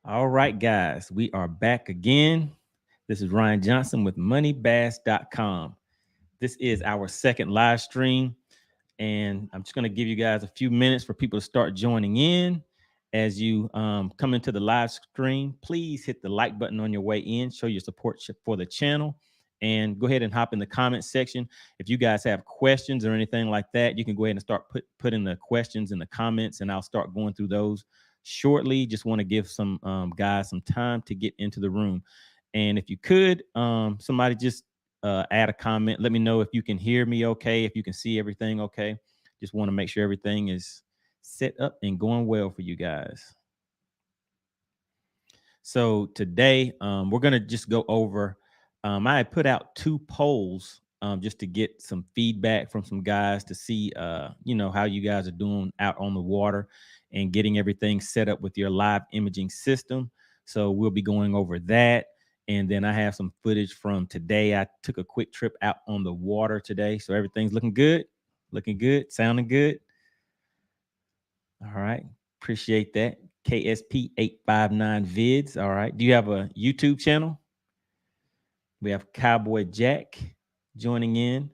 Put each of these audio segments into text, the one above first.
All right, guys, we are back again. This is Ryan Johnson with moneybass.com. This is our second live stream, and I'm just going to give you guys a few minutes for people to start joining in. As you come into the live stream, please hit the like button on your way in, show your support for the channel, and go ahead and hop in the comment section. If you guys have questions or anything like that, you can go ahead and start putting the questions in the comments, and I'll start going through those shortly. Just want to give some guys some time to get into the room. And if you could, somebody just add a comment. Let me know if you can hear me okay, if you can see everything okay. Just want to make sure everything is set up and going well for you guys. So today, we're going to just go over, I had put out two polls just to get some feedback from some guys to see, how you guys are doing out on the water and getting everything set up with your live imaging system. So we'll be going over that. And then I have some footage from today. I took a quick trip out on the water today. So everything's looking good, sounding good. All right. Appreciate that. KSP 859 vids. All right. Do you have a YouTube channel? We have Cowboy Jack joining in.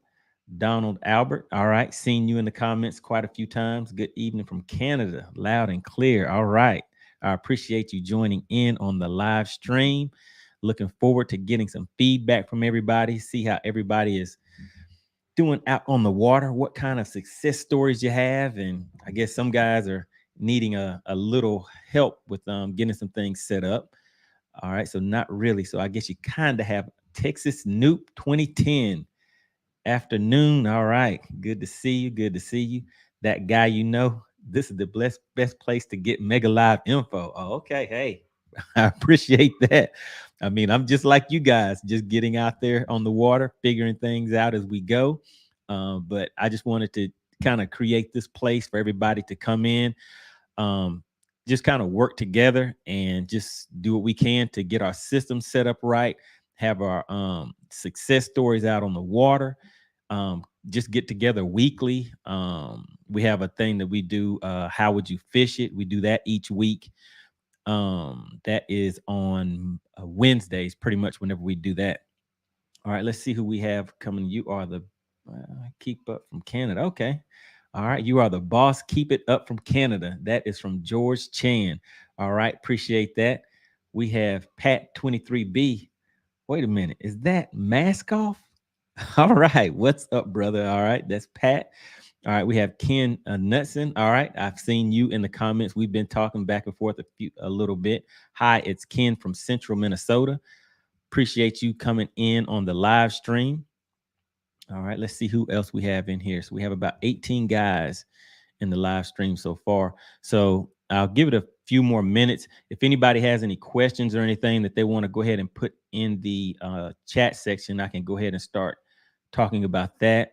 Donald Albert. All right. Seen you in the comments quite a few times. Good evening from Canada. Loud and clear. All right. I appreciate you joining in on the live stream. Looking forward to getting some feedback from everybody. See how everybody is doing out on the water, what kind of success stories you have. And I guess some guys are needing a little help with getting some things set up. All right. So not really. So I guess you kind of have Texas Noop 2010 afternoon. All right. Good to see you. Good to see you. That guy, this is the best place to get Mega Live info. Oh, okay. Hey, I appreciate that. I mean, I'm just like you guys, just getting out there on the water, figuring things out as we go. But I just wanted to kind of create this place for everybody to come in, um, just kind of work together and just do what we can to get our system set up right, have our success stories out on the water, just get together weekly. We have a thing that we do, how would you fish it? We do that each week. That is on Wednesdays, pretty much whenever we do that. All right, let's see who we have coming. You are the keep up from Canada. Okay. All right, you are the boss. Keep it up from Canada. That is from George Chan. All right, appreciate that. We have Pat 23B. Wait a minute, is that mask off? All right, what's up, brother? All right, that's Pat. All right, we have Ken Knutson. All right, I've seen you in the comments. We've been talking back and forth a little bit. Hi, it's Ken from Central Minnesota. Appreciate you coming in on the live stream. All right, let's see who else we have in here. So we have about 18 guys in the live stream so far. So I'll give it a few more minutes. If anybody has any questions or anything that they want to go ahead and put in the chat section, I can go ahead and start talking about that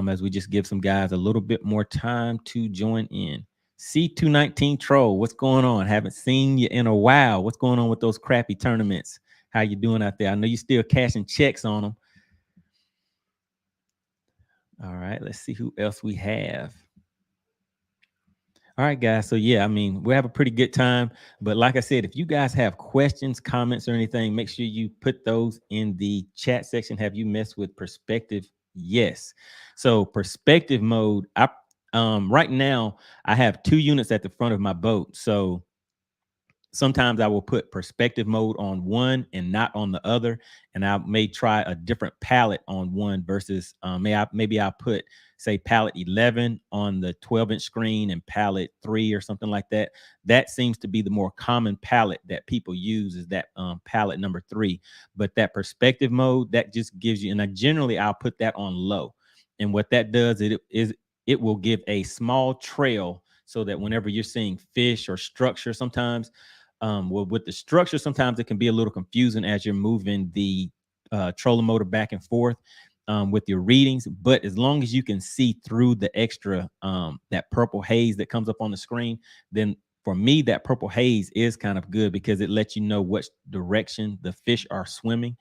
as we just give some guys a little bit more time to join in. C219 Troll, what's going on? Haven't seen you in a while. What's going on with those crappy tournaments? How you doing out there? I know you're still cashing checks on them. All right, let's see who else we have. All right, guys. So yeah, I mean, we have a pretty good time. But like I said, if you guys have questions, comments, or anything, make sure you put those in the chat section. Have you messed with perspective? Yes. So perspective mode, right now I have 2 units at the front of my boat. So sometimes I will put perspective mode on one and not on the other, and I may try a different palette on one versus maybe I'll put, say, palette 11 on the 12-inch screen and palette 3 or something like that. That seems to be the more common palette that people use, is that palette number 3. But that perspective mode, that just gives you, and I'll put that on low, and what that does it will give a small trail so that whenever you're seeing fish or structure, sometimes well, with the structure, sometimes it can be a little confusing as you're moving the trolling motor back and forth with your readings. But as long as you can see through the extra, that purple haze that comes up on the screen, then for me, that purple haze is kind of good because it lets you know which direction the fish are swimming.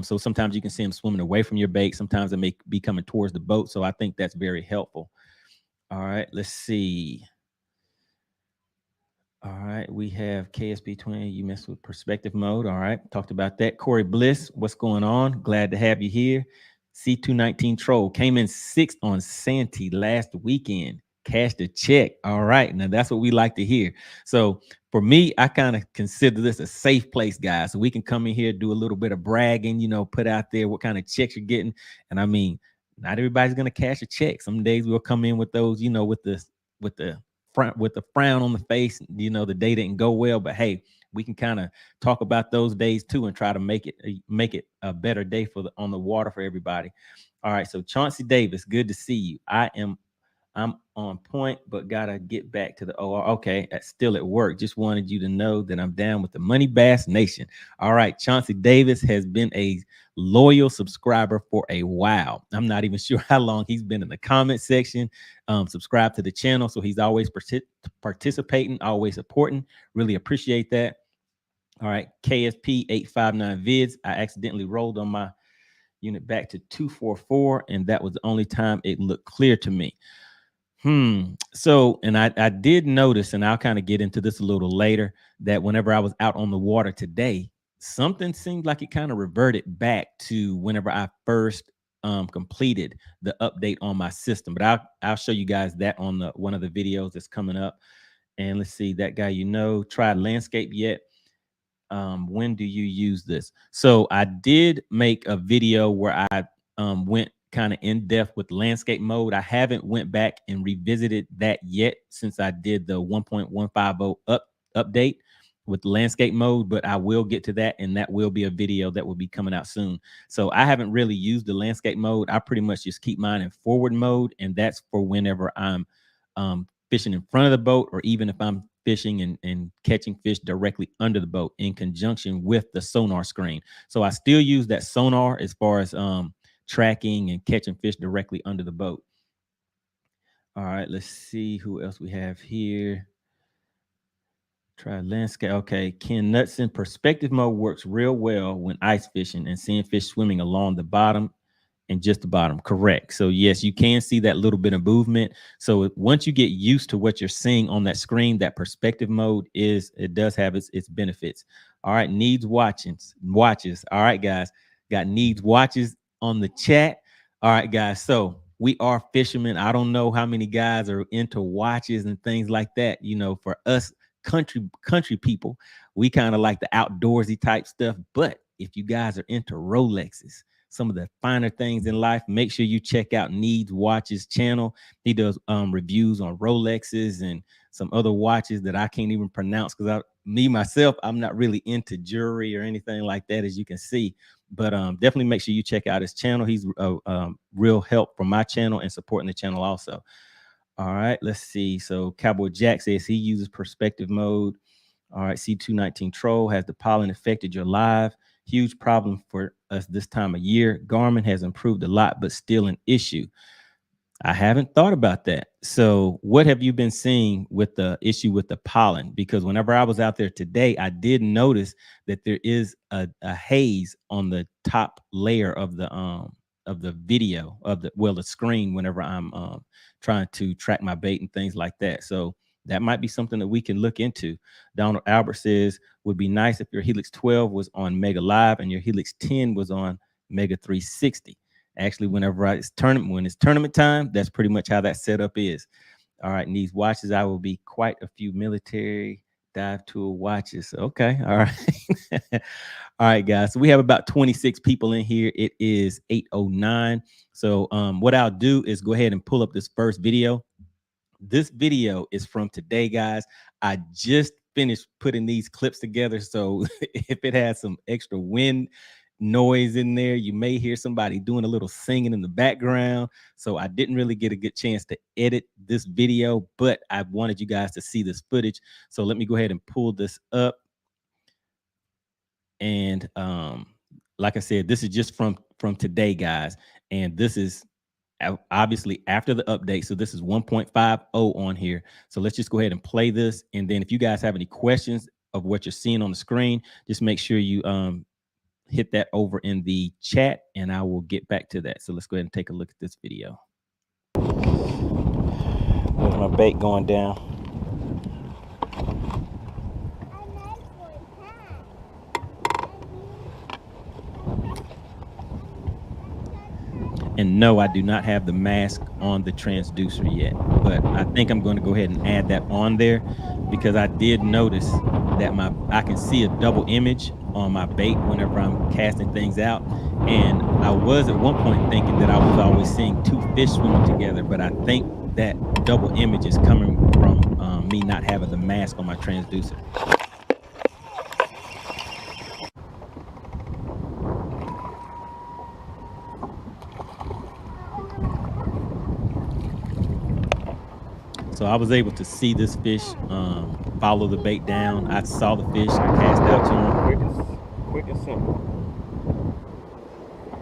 So sometimes you can see them swimming away from your bait. Sometimes they may be coming towards the boat. So I think that's very helpful. All right, let's see. All right. right, we have KSP 20. You messed with perspective mode. All right, talked about that. Corey Bliss, what's going on? Glad to have you here. C219 Troll came in sixth on Santee last weekend. Cashed a check. All right, now that's what we like to hear. So for me, I kind of consider this a safe place, guys. So we can come in here, do a little bit of bragging, put out there what kind of checks you're getting. And I mean, not everybody's gonna cash a check. Some days we'll come in with those, with the front with the frown on the face, the day didn't go well. But hey, we can kind of talk about those days too and try to make it a better day on the water for everybody. All right, so Chauncey Davis, good to see you. I'm on point, but gotta get back to the OR. Okay, that's still at work. Just wanted you to know that I'm down with the Money Bass Nation. All right, Chauncey Davis has been a loyal subscriber for a while. I'm not even sure how long he's been in the comment section. Subscribe to the channel, so he's always participating, always supporting. Really appreciate that. All right, KSP 859 vids. I accidentally rolled on my unit back to 244, and that was the only time it looked clear to me. So, and I did notice, and I'll kind of get into this a little later, that whenever I was out on the water today, something seemed like it kind of reverted back to whenever I first completed the update on my system. But I'll show you guys that on one of the videos that's coming up. And let's see, that guy, tried landscape yet? When do you use this? So I did make a video where I went kind of in depth with landscape mode. I haven't went back and revisited that yet since I did the 1.150 update with landscape mode, but I will get to that, and that will be a video that will be coming out soon. So I haven't really used the landscape mode. I pretty much just keep mine in forward mode, and that's for whenever I'm fishing in front of the boat, or even if I'm fishing and catching fish directly under the boat in conjunction with the sonar screen. So I still use that sonar as far as tracking and catching fish directly under the boat. All right, let's see who else we have here. Try landscape. Okay, Ken Knudsen, perspective mode works real well when ice fishing and seeing fish swimming along the bottom and just the bottom. Correct. So yes, you can see that little bit of movement. So once you get used to what you're seeing on that screen, that perspective mode does have its benefits. All right, needs watches. All right, guys, got needs watches on the chat. All right, guys. So we are fishermen. I don't know how many guys are into watches and things like that. For us country people, we kind of like the outdoorsy type stuff. But if you guys are into Rolexes, some of the finer things in life, make sure you check out Needs Watches channel. He does reviews on Rolexes and some other watches that I can't even pronounce because myself, I'm not really into jewelry or anything like that, as you can see. But definitely make sure you check out his channel. He's real help for my channel and supporting the channel also. All right, let's see. So Cowboy Jack says he uses perspective mode. All right, C219 Troll, has the pollen affected your live? Huge problem for us this time of year. Garmin has improved a lot, but still an issue. I haven't thought about that. So what have you been seeing with the issue with the pollen? Because whenever I was out there today, I did notice that there is a haze on the top layer of the video the screen whenever I'm trying to track my bait and things like that. So that might be something that we can look into. Donald Albert says, would be nice if your Helix 12 was on Mega Live and your Helix 10 was on Mega 360. Actually, whenever when it's tournament time, that's pretty much how that setup is. All right, needs watches. I will be quite a few military dive tool watches. Okay, all right. All right, guys. So we have about 26 people in here. It is 8:09. So what I'll do is go ahead and pull up this first video. This video is from today, guys. I just finished putting these clips together. So if it has some extra wind noise in there, you may hear somebody doing a little singing in the background. So I didn't really get a good chance to edit this video, but I wanted you guys to see this footage. So let me go ahead and pull this up. And like I said, this is just from today, guys. And this is obviously after the update. So this is 1.50 on here. So let's just go ahead and play this. And then if you guys have any questions of what you're seeing on the screen, just make sure you hit that over in the chat and I will get back to that. So let's go ahead and take a look at this video. There's my bait going down. And no, I do not have the mask on the transducer yet, but I think I'm going to go ahead and add that on there because I did notice that I can see a double image on my bait whenever I'm casting things out. And I was at one point thinking that I was always seeing two fish swimming together, but I think that double image is coming from me not having the mask on my transducer. So I was able to see this fish follow the bait down. I saw the fish cast out to him. Quick and simple.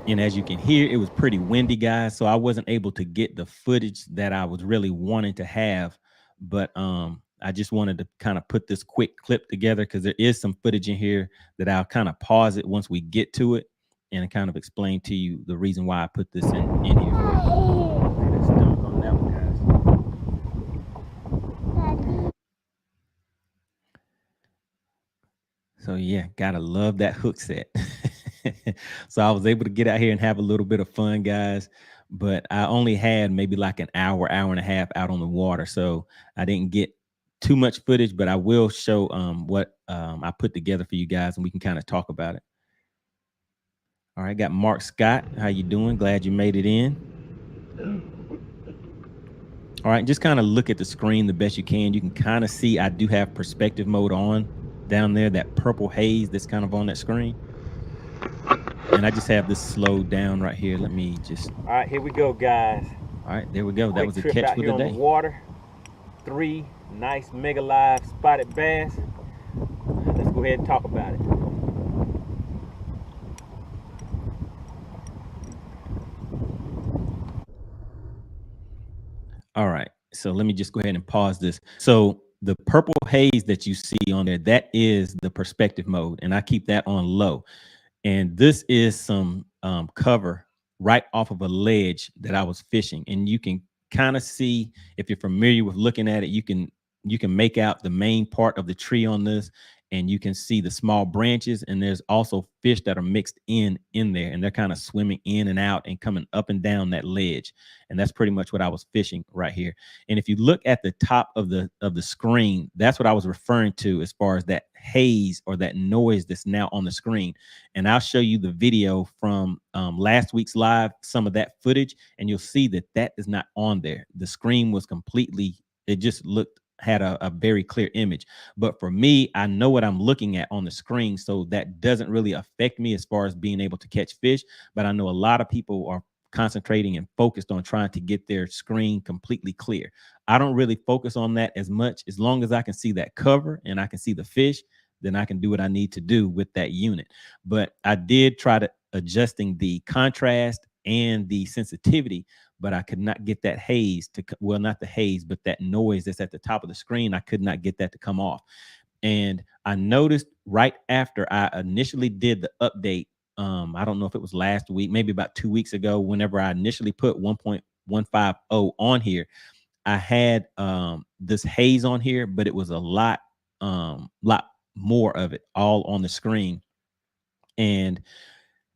And as you can hear, it was pretty windy, guys. So I wasn't able to get the footage that I was really wanting to have. But I just wanted to kind of put this quick clip together because there is some footage in here that I'll kind of pause it once we get to it and kind of explain to you the reason why I put this in here. Lay that stomach on that one, guys. So yeah, gotta love that hook set. So I was able to get out here and have a little bit of fun, guys. But I only had maybe like an hour, hour and a half out on the water. So I didn't get too much footage, but I will show what I put together for you guys and we can kind of talk about it. All right, got Mark Scott. How you doing? Glad you made it in. All right, just kind of look at the screen the best you can. You can kind of see I do have perspective mode on down there, that purple haze that's kind of on that screen. And I just have this slowed down right here. Let me just. All right, here we go, guys. All right, there we go. That was a Trip catch out for here the day. on the water. 3 nice mega live spotted bass. Let's go ahead and talk about it. All right, so let me just go ahead and pause this. So the purple haze that you see on there, that is the perspective mode, and I keep that on low. And this is some cover right off of a ledge that I was fishing, and you can kind of see, if you're familiar with looking at it, you can make out the main part of the tree on this, and you can see the small branches, and there's also fish that are mixed in there, and they're kind of swimming in and out and coming up and down that ledge. And that's pretty much what I was fishing right here. And if you look at the top of the screen, that's what I was referring to as far as that haze or that noise that's now on the screen. And I'll show you the video from last week's live, some of that footage, and you'll see that that is not on there. The screen was completely, it just had a very clear image. But for me, I know what I'm looking at on the screen, so that doesn't really affect me as far as being able to catch fish. But I know a lot of people are concentrating and focused on trying to get their screen completely clear. I don't really focus on that as much. As long as I can see that cover and I can see the fish, then I can do what I need to do with that unit. But I did try to adjusting the contrast and the sensitivity, but I could not get that haze to, well, not the haze, but that noise that's at the top of the screen. I could not get that to come off. And I noticed right after I initially did the update, I don't know if it was last week, maybe about 2 weeks ago, whenever I initially put 1.150 on here, I had this haze on here, but it was a lot more of it all on the screen. And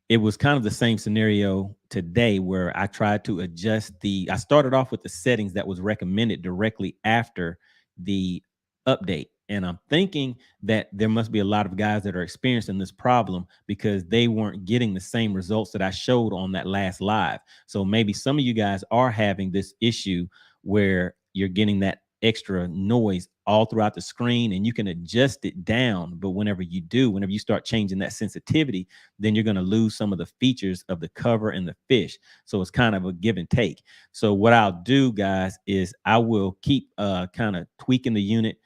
it was kind of the same scenario today where I tried to adjust I started off with the settings that was recommended directly after the update. And I'm thinking that there must be a lot of guys that are experiencing this problem because they weren't getting the same results that I showed on that last live. So maybe some of you guys are having this issue where you're getting that extra noise all throughout the screen and you can adjust it down. But whenever you start changing that sensitivity, then you're going to lose some of the features of the cover and the fish. So it's kind of a give and take. So what I'll do, guys, is I will keep kind of tweaking the unit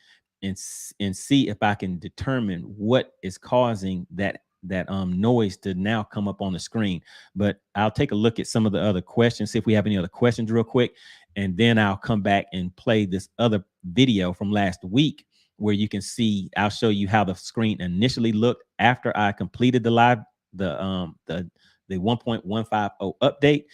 and see if I can determine what is causing that noise to now come up on the screen. But I'll take a look at some of the other questions, see if we have any other questions real quick, and then I'll come back and play this other video from last week where you can see, I'll show you how the screen initially looked after I completed the 1.150 update.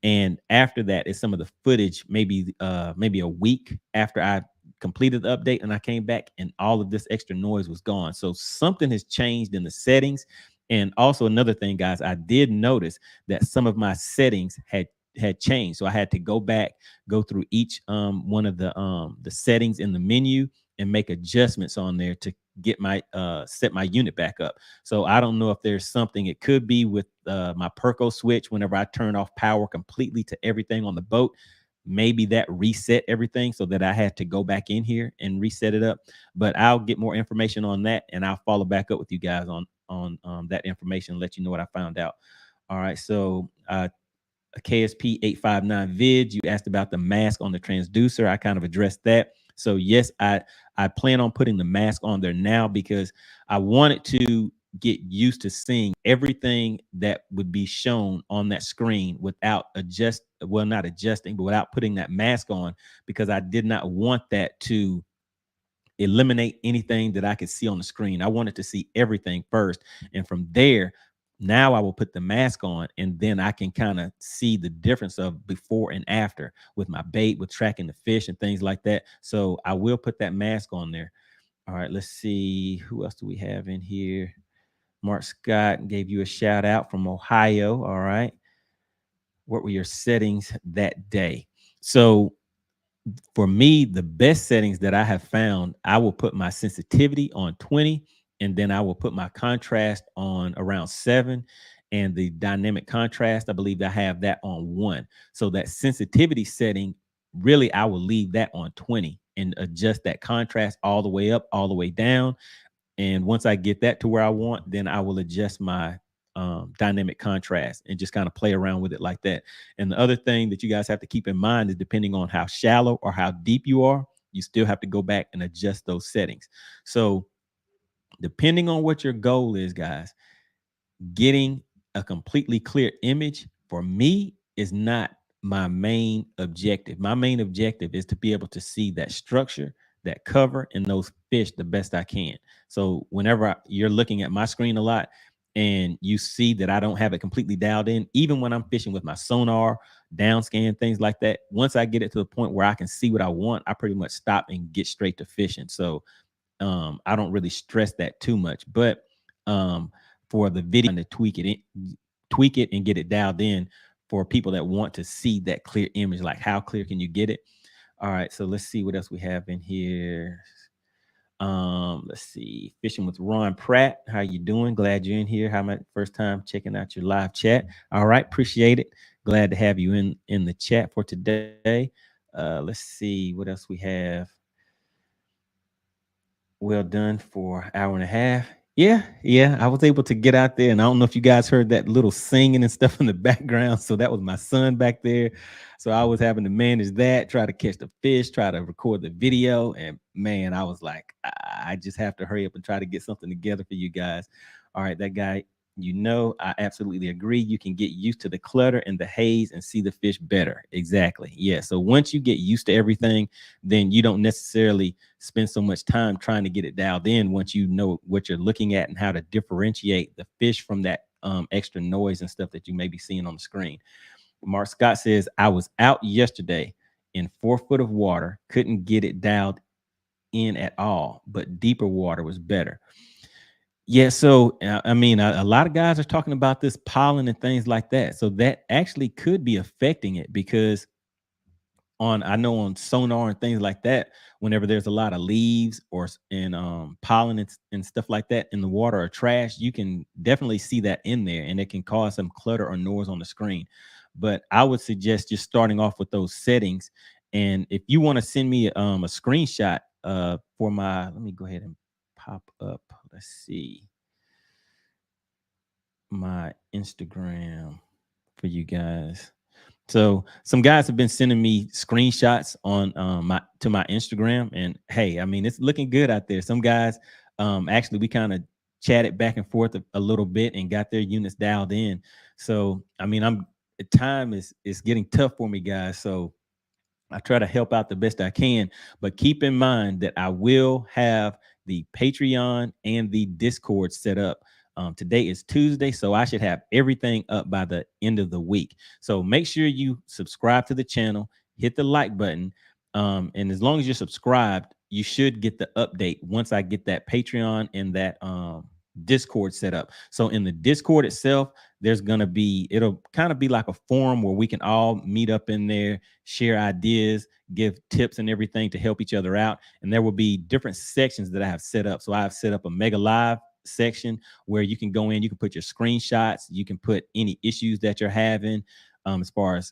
And after that is some of the footage, maybe a week after I completed the update and I came back and all of this extra noise was gone. So something has changed in the settings. And also another thing, guys, I did notice that some of my settings had had changed. So I had to go back, go through each one of the settings in the menu and make adjustments on there to get my set my unit back up. So I don't know if there's something, it could be with my Perco switch. Whenever I turn off power completely to everything on the boat, maybe that reset everything so that I had to go back in here and reset it up. But I'll get more information on that and I'll follow back up with you guys on that information, let you know what I found out. All right. So KSP 859 vid, you asked about the mask on the transducer. I kind of addressed that. So yes, I plan on putting the mask on there now because I wanted to get used to seeing everything that would be shown on that screen without not adjusting, but without putting that mask on, because I did not want that to eliminate anything that I could see on the screen. I wanted to see everything first. And from there, now I will put the mask on and then I can kind of see the difference of before and after with my bait, with tracking the fish and things like that. So I will put that mask on there. All right, let's see. Who else do we have in here? Mark Scott gave you a shout out from Ohio. All right. What were your settings that day? So for me, the best settings that I have found, I will put my sensitivity on 20, and then I will put my contrast on around 7. And the dynamic contrast, I believe I have that on 1. So that sensitivity setting, really, I will leave that on 20 and adjust that contrast all the way up, all the way down. And once I get that to where I want, then I will adjust my dynamic contrast and just kind of play around with it like that. And the other thing that you guys have to keep in mind is depending on how shallow or how deep you are, you still have to go back and adjust those settings. So depending on what your goal is, guys, getting a completely clear image for me is not my main objective. My main objective is to be able to see that structure, that cover, and those fish the best I can. So whenever you're looking at my screen a lot and you see that I don't have it completely dialed in, even when I'm fishing with my sonar, down scan, things like that, once I get it to the point where I can see what I want, I pretty much stop and get straight to fishing. So I don't really stress that too much. But for the video, to tweak it and get it dialed in for people that want to see that clear image. Like, how clear can you get it? All right, so let's see what else we have in here. Let's see. Fishing with Ron Pratt. How you doing? Glad you're in here. How my first time checking out your live chat. All right, appreciate it. Glad to have you in the chat for today. Let's see what else we have. Well done for an hour and a half. Yeah, I was able to get out there, and I don't know if you guys heard that little singing and stuff in the background. So that was my son back there. So I was having to manage that, try to catch the fish, try to record the video, and man, I was like, I just have to hurry up and try to get something together for you guys. All right, that guy, I absolutely agree. You can get used to the clutter and the haze and see the fish better. Exactly. Yeah. So once you get used to everything, then you don't necessarily spend so much time trying to get it dialed in once you know what you're looking at and how to differentiate the fish from that extra noise and stuff that you may be seeing on the screen. Mark Scott says, I was out yesterday in 4 foot of water, couldn't get it dialed in at all, but deeper water was better. Yeah, so I mean, a lot of guys are talking about this pollen and things like that. So that actually could be affecting it because I know on sonar and things like that, whenever there's a lot of leaves and pollen and stuff like that in the water or trash, you can definitely see that in there, and it can cause some clutter or noise on the screen. But I would suggest just starting off with those settings. And if you want to send me a screenshot for let me go ahead and pop up. Let's see my Instagram for you guys. So some guys have been sending me screenshots on my Instagram, and hey, I mean, it's looking good out there. Some guys, actually, we kind of chatted back and forth a little bit and got their units dialed in. So I mean, time is getting tough for me, guys. So I try to help out the best I can, but keep in mind that I will have the Patreon and the Discord set up. Today is Tuesday, so I should have everything up by the end of the week. So make sure you subscribe to the channel, hit the like button, and as long as you're subscribed, you should get the update once I get that Patreon and that Discord set up. So in the Discord itself, there's going to be, it'll kind of be like a forum where we can all meet up in there, share ideas, give tips and everything to help each other out. And there will be different sections that I have set up. So I have set up a Mega Live section where you can go in, you can put your screenshots, you can put any issues that you're having, as far as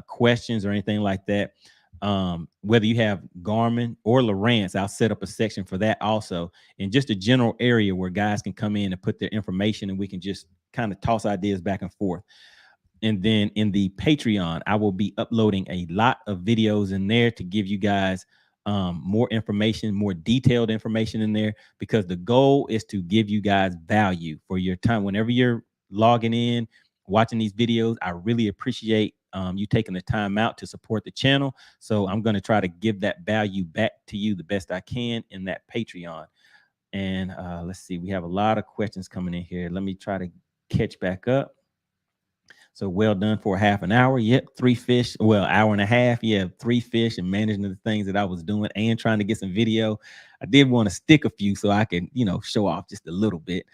questions or anything like that. Whether you have Garmin or Lowrance, I'll set up a section for that also, and just a general area where guys can come in and put their information and we can just kind of toss ideas back and forth. And then in the Patreon, I will be uploading a lot of videos in there to give you guys more information, more detailed information in there, because the goal is to give you guys value for your time. Whenever you're logging in, watching these videos, I really appreciate you taking the time out to support the channel. So I'm going to try to give that value back to you the best I can in that Patreon. And let's see, we have a lot of questions coming in here. Let me try to catch back up. So well done for half an hour. Yep, 3 fish. Well, hour and a half. Yeah, 3 fish and managing the things that I was doing and trying to get some video. I did want to stick a few so I can, show off just a little bit.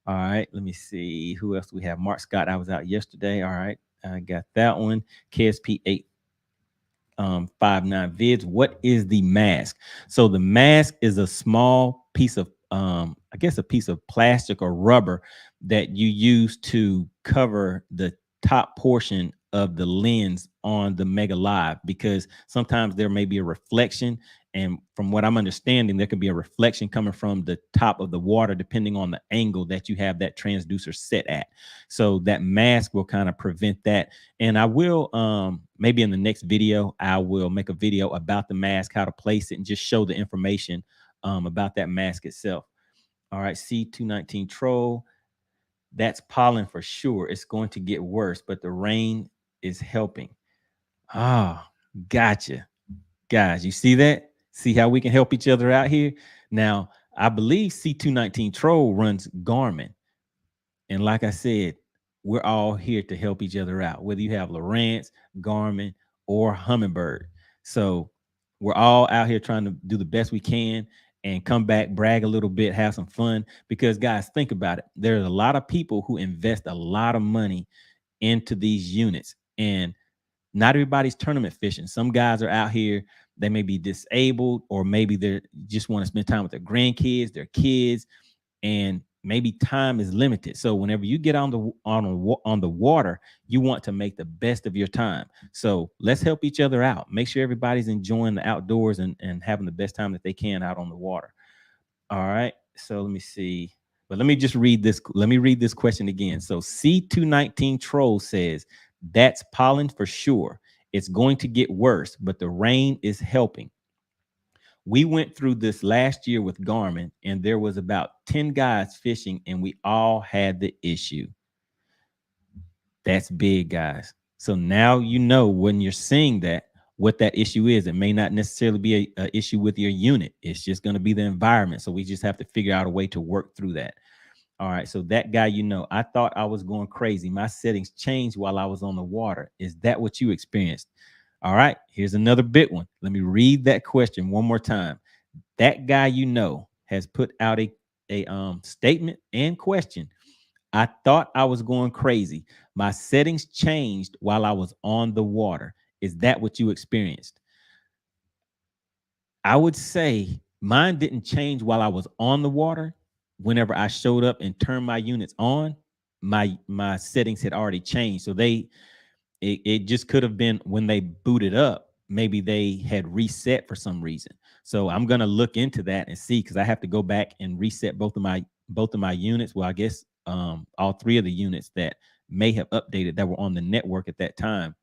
All right, let me see who else we have. Mark Scott, I was out yesterday. All right, I got that one. KSP 859 vids. What is the mask? So the mask is a small piece of I guess a piece of plastic or rubber that you use to cover the top portion of the lens on the Mega Live, because sometimes there may be a reflection, and from what I'm understanding, there could be a reflection coming from the top of the water depending on the angle that you have that transducer set at. So that mask will kind of prevent that. And I will maybe in the next video I will make a video about the mask, how to place it, and just show the information about that mask itself. All right, C219 Troll, that's pollen for sure. It's going to get worse, but the rain is helping. Ah, gotcha. Guys, you see that? See how we can help each other out here? Now, I believe C219 Troll runs Garmin. And like I said, we're all here to help each other out, whether you have Lowrance, Garmin, or Humminbird. So we're all out here trying to do the best we can and come back, brag a little bit, have some fun. Because guys, think about it. There's a lot of people who invest a lot of money into these units, and not everybody's tournament fishing. Some guys are out here, they may be disabled, or maybe they just want to spend time with their grandkids, their kids, and maybe time is limited. So whenever you get on the water, you want to make the best of your time. So let's help each other out. Make sure everybody's enjoying the outdoors and having the best time that they can out on the water. All right. So let me see. But let me just read this. Let me read this question again. So C219 Troll says, that's pollen for sure. It's going to get worse, but the rain is helping. We went through this last year with Garmin, and there was about 10 guys fishing, and we all had the issue. That's big, guys. So now you know when you're seeing that, what that issue is. It may not necessarily be a issue with your unit. It's just going to be the environment. So we just have to figure out a way to work through that. All right. So that guy, I thought I was going crazy. My settings changed while I was on the water. Is that what you experienced? All right. Here's another big one. Let me read that question one more time. That guy, has put out a statement and question. I thought I was going crazy. My settings changed while I was on the water. Is that what you experienced? I would say mine didn't change while I was on the water. Whenever I showed up and turned my units on, my settings had already changed. So it just could have been when they booted up, maybe they had reset for some reason. So I'm going to look into that and see, because I have to go back and reset both of my units. Well, I guess all 3 of the units that may have updated that were on the network at that time.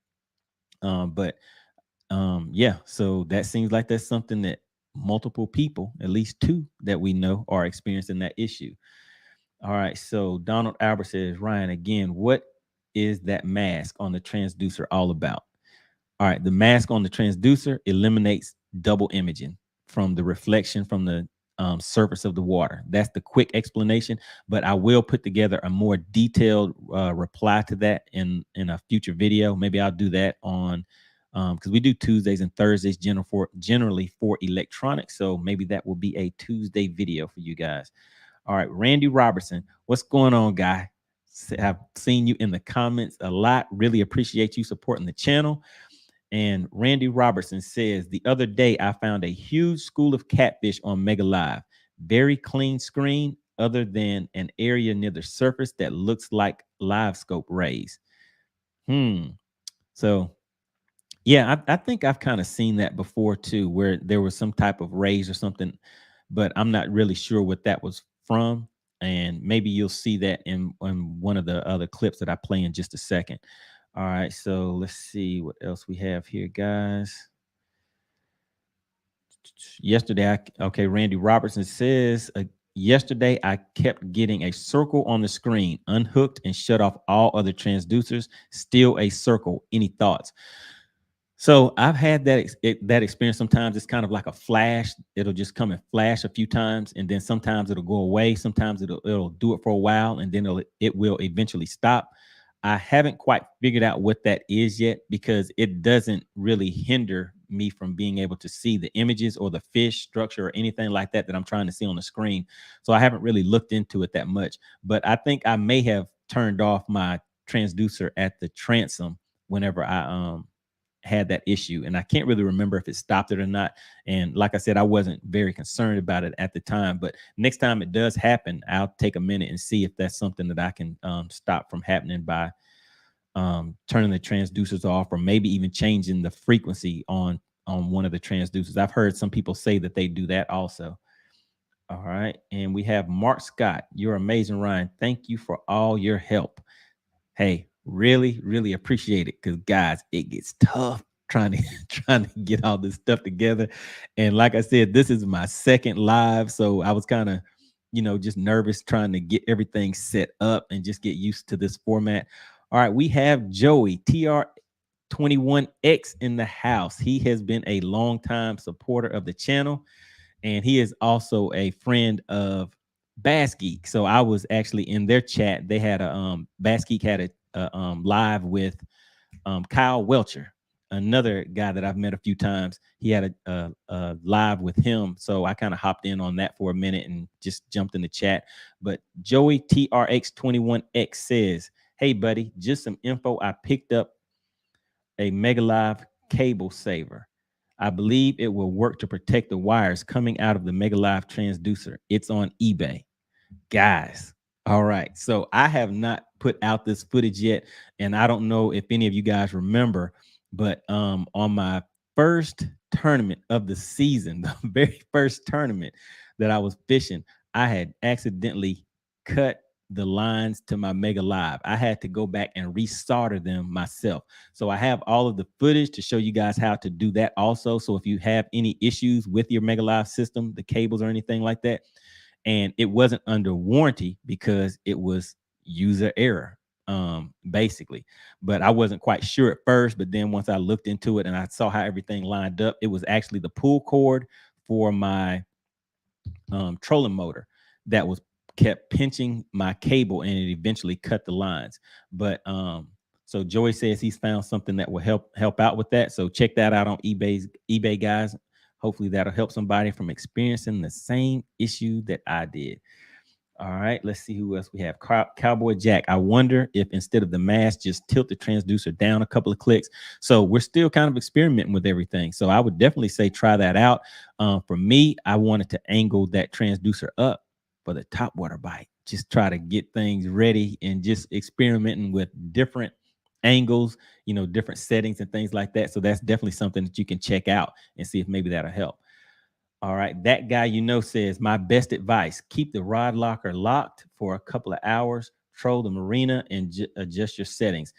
Yeah, so that seems like that's something that multiple people, at least 2 that we know, are experiencing that issue. All right, so Donald Albert says, Ryan, again, what is that mask on the transducer all about? All right, the mask on the transducer eliminates double imaging from the reflection from the surface of the water. That's the quick explanation, but I will put together a more detailed reply to that in a future video. Maybe I'll do that on, because we do Tuesdays and Thursdays generally for electronics. So maybe that will be a Tuesday video for you guys. All right, Randy Robertson, what's going on, guy? I've seen you in the comments a lot. Really appreciate you supporting the channel. And Randy Robertson says, the other day I found a huge school of catfish on Mega Live. Very clean screen, other than an area near the surface that looks like live scope rays. So yeah, I think I've kind of seen that before too, where there was some type of raise or something, but I'm not really sure what that was from. And maybe you'll see that in one of the other clips that I play in just a second. All right, so let's see what else we have here, guys. Yesterday, okay, Randy Robertson says, yesterday I kept getting a circle on the screen, unhooked and shut off all other transducers, still a circle. Any thoughts? So I've had that experience. Sometimes it's kind of like a flash. It'll just come and flash a few times, and then sometimes it'll go away. Sometimes it'll do it for a while, and then it will eventually stop. I haven't quite figured out what that is yet, because it doesn't really hinder me from being able to see the images or the fish structure or anything like that I'm trying to see on the screen. So I haven't really looked into it that much, but I think I may have turned off my transducer at the transom whenever I had that issue, and I can't really remember if it stopped it or not. And like I said, I wasn't very concerned about it at the time, but next time it does happen, I'll take a minute and see if that's something that I can stop from happening by turning the transducers off, or maybe even changing the frequency on one of the transducers. I've heard some people say that they do that also. All right, and we have Mark Scott. You're amazing, Ryan. Thank you for all your help. Hey, really, really appreciate it, because guys, it gets tough trying to trying to get all this stuff together. And like I said, this is my second live, so I was kind of, just nervous trying to get everything set up and just get used to this format. All right, we have Joey TR21X in the house. He has been a longtime supporter of the channel, and he is also a friend of Bass Geek. So I was actually in their chat. They had Bass Geek had a live with Kyle Welcher, another guy that I've met a few times. He had a live with him, so I kind of hopped in on that for a minute and just jumped in the chat. But Joey TRX21X says, "Hey buddy, just some info. I picked up a Mega Live cable saver. I believe it will work to protect the wires coming out of the Mega Live transducer. It's on eBay." Guys, all right. So I have not put out this footage yet, and I don't know if any of you guys remember, but on my first tournament of the season, the very first tournament that I was fishing, I had accidentally cut the lines to my Mega Live. I had to go back and resolder them myself. So I have all of the footage to show you guys how to do that also. So if you have any issues with your Mega Live system, the cables or anything like that, and it wasn't under warranty because it was user error, basically. But I wasn't quite sure at first, but then once I looked into it and I saw how everything lined up, it was actually the pull cord for my trolling motor that was kept pinching my cable, and it eventually cut the lines. But so Joey says he's found something that will help out with that. So check that out on eBay, guys. Hopefully that'll help somebody from experiencing the same issue that I did. All right, let's see who else we have. Cowboy Jack. I wonder if instead of the mask, just tilt the transducer down a couple of clicks. So we're still kind of experimenting with everything. So I would definitely say try that out. For me, I wanted to angle that transducer up for the top water bite. Just try to get things ready and just experimenting with different angles, different settings and things like that. So that's definitely something that you can check out and see if maybe that'll help. All right, that guy says, my best advice, keep the rod locker locked for a couple of hours, troll the marina, and adjust your settings.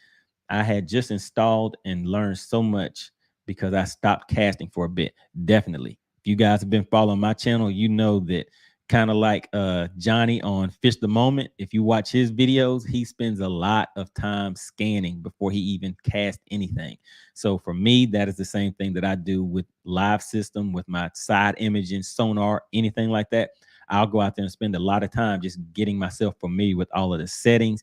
I had just installed and learned so much because I stopped casting for a bit. Definitely. If you guys have been following my channel, you know that kind of like Johnny on Fish the Moment. If you watch his videos, he spends a lot of time scanning before he even casts anything. So for me, that is the same thing that I do with live system, with my side imaging, sonar, anything like that. I'll go out there and spend a lot of time just getting myself familiar with all of the settings,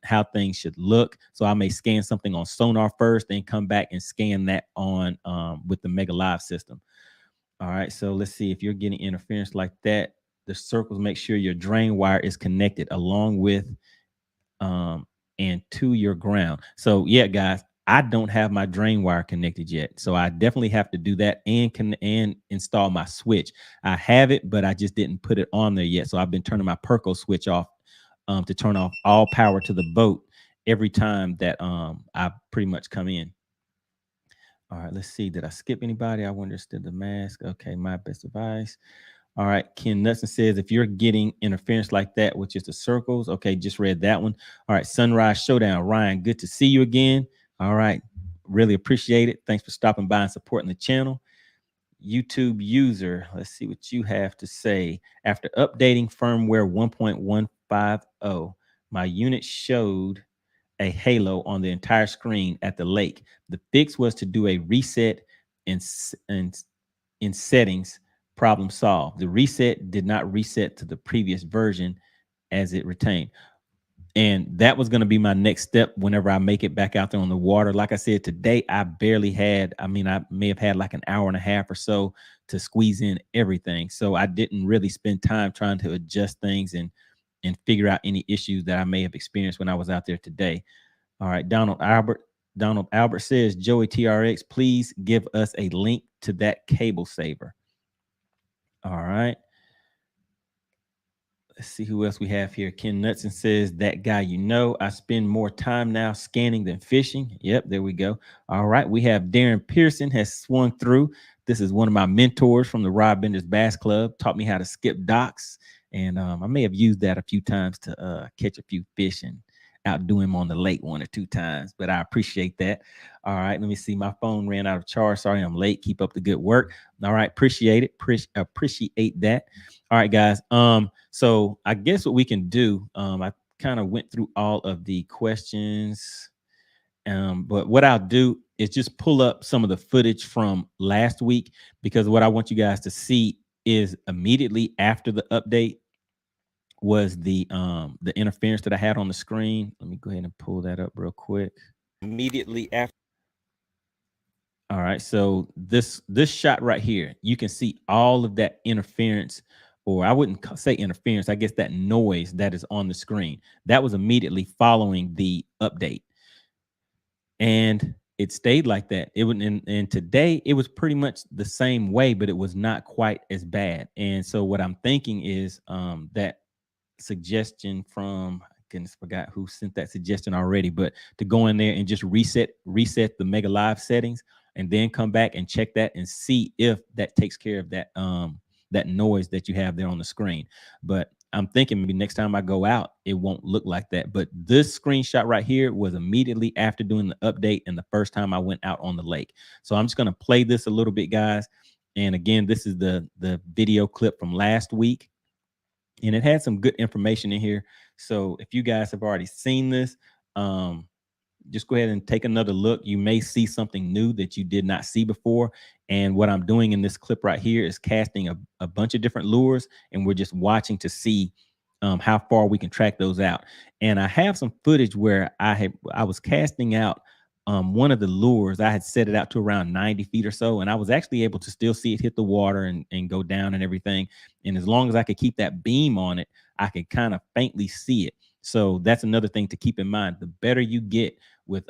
how things should look. So I may scan something on sonar first, then come back and scan that on with the Mega Live system. All right, so let's see if you're getting interference like that. the circles, make sure your drain wire is connected along with and to your ground. So yeah, guys, I don't have my drain wire connected yet. So I definitely have to do that and install my switch. I have it, but I just didn't put it on there yet. So I've been turning my Perco switch off to turn off all power to the boat every time that I pretty much come in. All right, let's see. Did I skip anybody? I wonder, still the mask. Okay, my best advice. All right, Ken Nutson says if you're getting interference like that, which is the circles. Okay, just read that one. All right, Sunrise Showdown. Ryan, good to see you again. All right, really appreciate it. Thanks for stopping by and supporting the channel. YouTube user, let's see what you have to say. After updating firmware 1.150, my unit showed a halo on the entire screen at the lake. The fix was to do a reset in settings. Problem solved. The reset did not reset to the previous version as it retained. And that was going to be my next step whenever I make it back out there on the water. Like I said, today I barely had, I may have had like an hour and a half or so to squeeze in everything. So I didn't really spend time trying to adjust things and figure out any issues that I may have experienced when I was out there today. All right, Donald Albert says, Joey TRX, please give us a link to that cable saver. All right. Let's see who else we have here. Ken Nutson says, that guy, I spend more time now scanning than fishing. Yep, there we go. All right, we have Darren Pearson has swung through. This is one of my mentors from the Rod Benders Bass Club, taught me how to skip docks. And I may have used that a few times to catch a few fish and outdo him on the lake one or two times, but I appreciate that. All right, let me see. My phone ran out of charge. Sorry, I'm late. Keep up the good work. All right, appreciate it. Appreciate that. All right, guys. So I guess what we can do, I kind of went through all of the questions, but what I'll do is just pull up some of the footage from last week, because what I want you guys to see is immediately after the update was the interference that I had on the screen. Let me go ahead and pull that up real quick. Immediately after. All right, so this shot right here, you can see all of that interference, or I wouldn't say interference, I guess that noise that is on the screen. That was immediately following the update. And it stayed like that. It would, and today it was pretty much the same way, but it was not quite as bad. And so what I'm thinking is that suggestion from, goodness, forgot who sent that suggestion already, but to go in there and just reset the Mega Live settings and then come back and check that and see if that takes care of that that noise that you have there on the screen. But I'm thinking maybe next time I go out, it won't look like that. But this screenshot right here was immediately after doing the update and the first time I went out on the lake. So I'm just going to play this a little bit, guys. And again, this is the video clip from last week, and it had some good information in here. So if you guys have already seen this, just go ahead and take another look. You may see something new that you did not see before. And what I'm doing in this clip right here is casting a bunch of different lures, and we're just watching to see how far we can track those out. And I have some footage where I was casting out one of the lures. I had set it out to around 90 feet or so, and I was actually able to still see it hit the water and go down and everything. And as long as I could keep that beam on it, I could kind of faintly see it. So that's another thing to keep in mind. The better you get with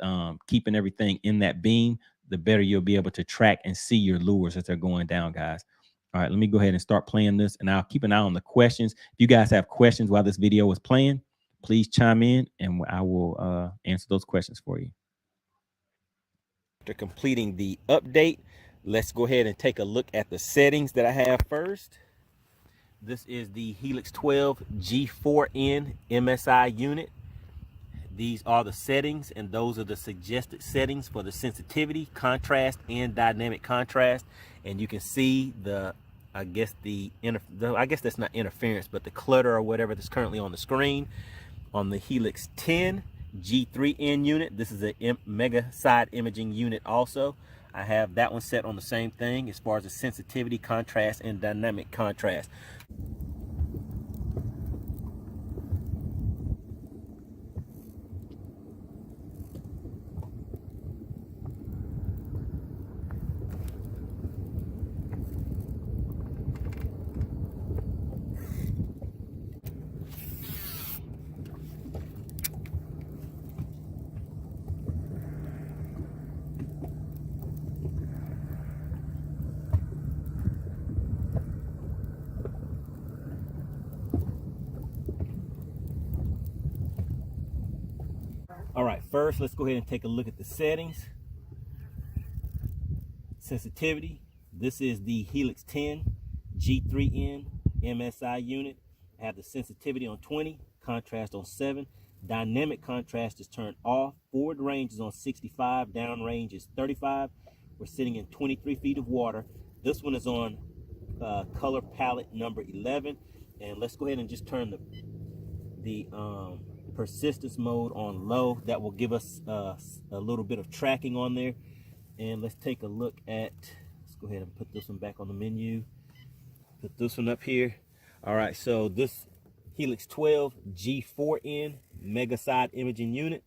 keeping everything in that beam, the better you'll be able to track and see your lures as they're going down, guys. All right, let me go ahead and start playing this, and I'll keep an eye on the questions. If you guys have questions while this video was playing, please chime in, and I will answer those questions for you. After completing the update, let's go ahead and take a look at the settings that I have first. This is the Helix 12 G4N MSI unit. These are the settings, and those are the suggested settings for the sensitivity, contrast, and dynamic contrast. And you can see I guess that's not interference, but the clutter or whatever that's currently on the screen. On the Helix 10 G3N unit, this is a Mega side imaging unit also. I have that one set on the same thing as far as the sensitivity, contrast, and dynamic contrast. All right, first let's go ahead and take a look at the settings. Sensitivity. This is the Helix 10 G3N MSI unit. I have the sensitivity on 20, contrast on 7. Dynamic contrast is turned off. Forward range is on 65, down range is 35. We're sitting in 23 feet of water. This one is on color palette number 11. And let's go ahead and just turn the persistence mode on low. That will give us a little bit of tracking on there. And let's take a look at, let's go ahead and put this one back on the menu. Put this one up here. All right, so this Helix 12 G4N Mega Side Imaging Unit.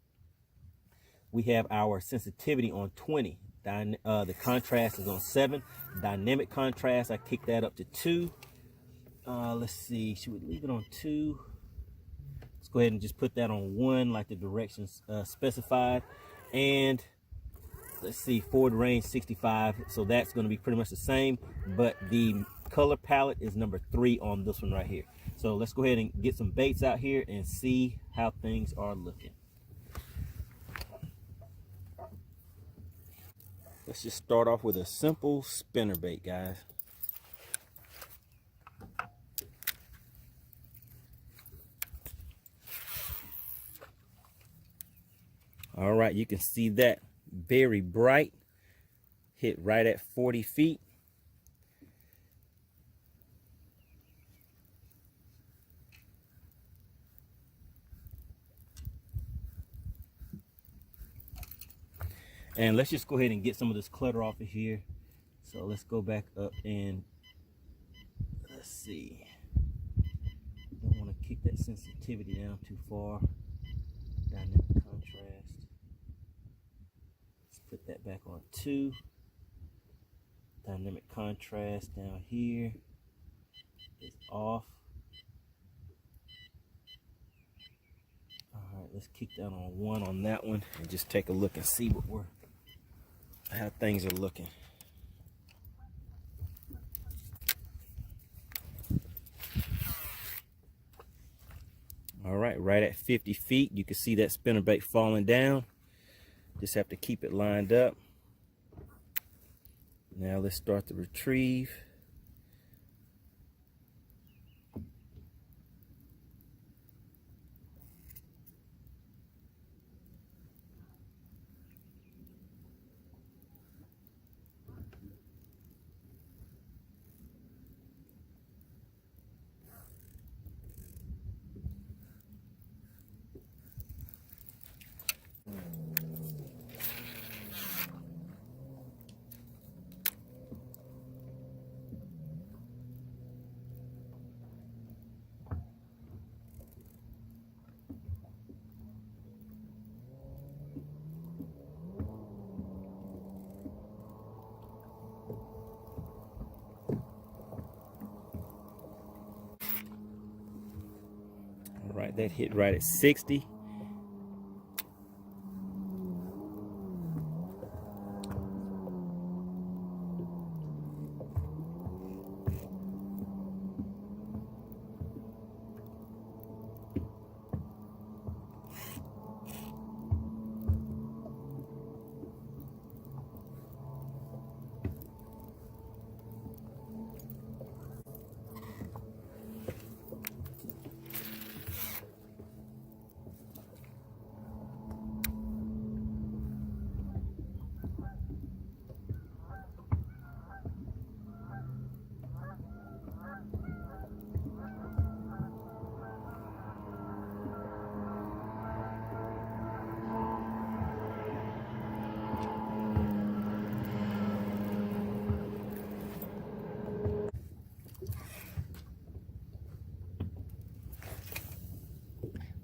We have our sensitivity on 20. The contrast is on 7. Dynamic contrast, I kicked that up to 2. Let's see, should we leave it on 2? Let's go ahead and just put that on 1 like the directions specified. And let's see, forward range 65, so that's going to be pretty much the same, but the color palette is number 3 on this one right here. So let's go ahead and get some baits out here and see how things are looking. Let's just start off with a simple spinner bait, guys. All right, you can see that very bright, hit right at 40 feet. And let's just go ahead and get some of this clutter off of here. So let's go back up and let's see. Don't want to kick that sensitivity down too far. Dynamic contrast. Let's put that back on 2. Dynamic contrast down here is off. All right, let's kick that on 1 on that one and just take a look and see how things are looking. All right, right at 50 feet, you can see that spinnerbait falling down. Just have to keep it lined up. Now let's start the retrieve. All right, that hit right at 60.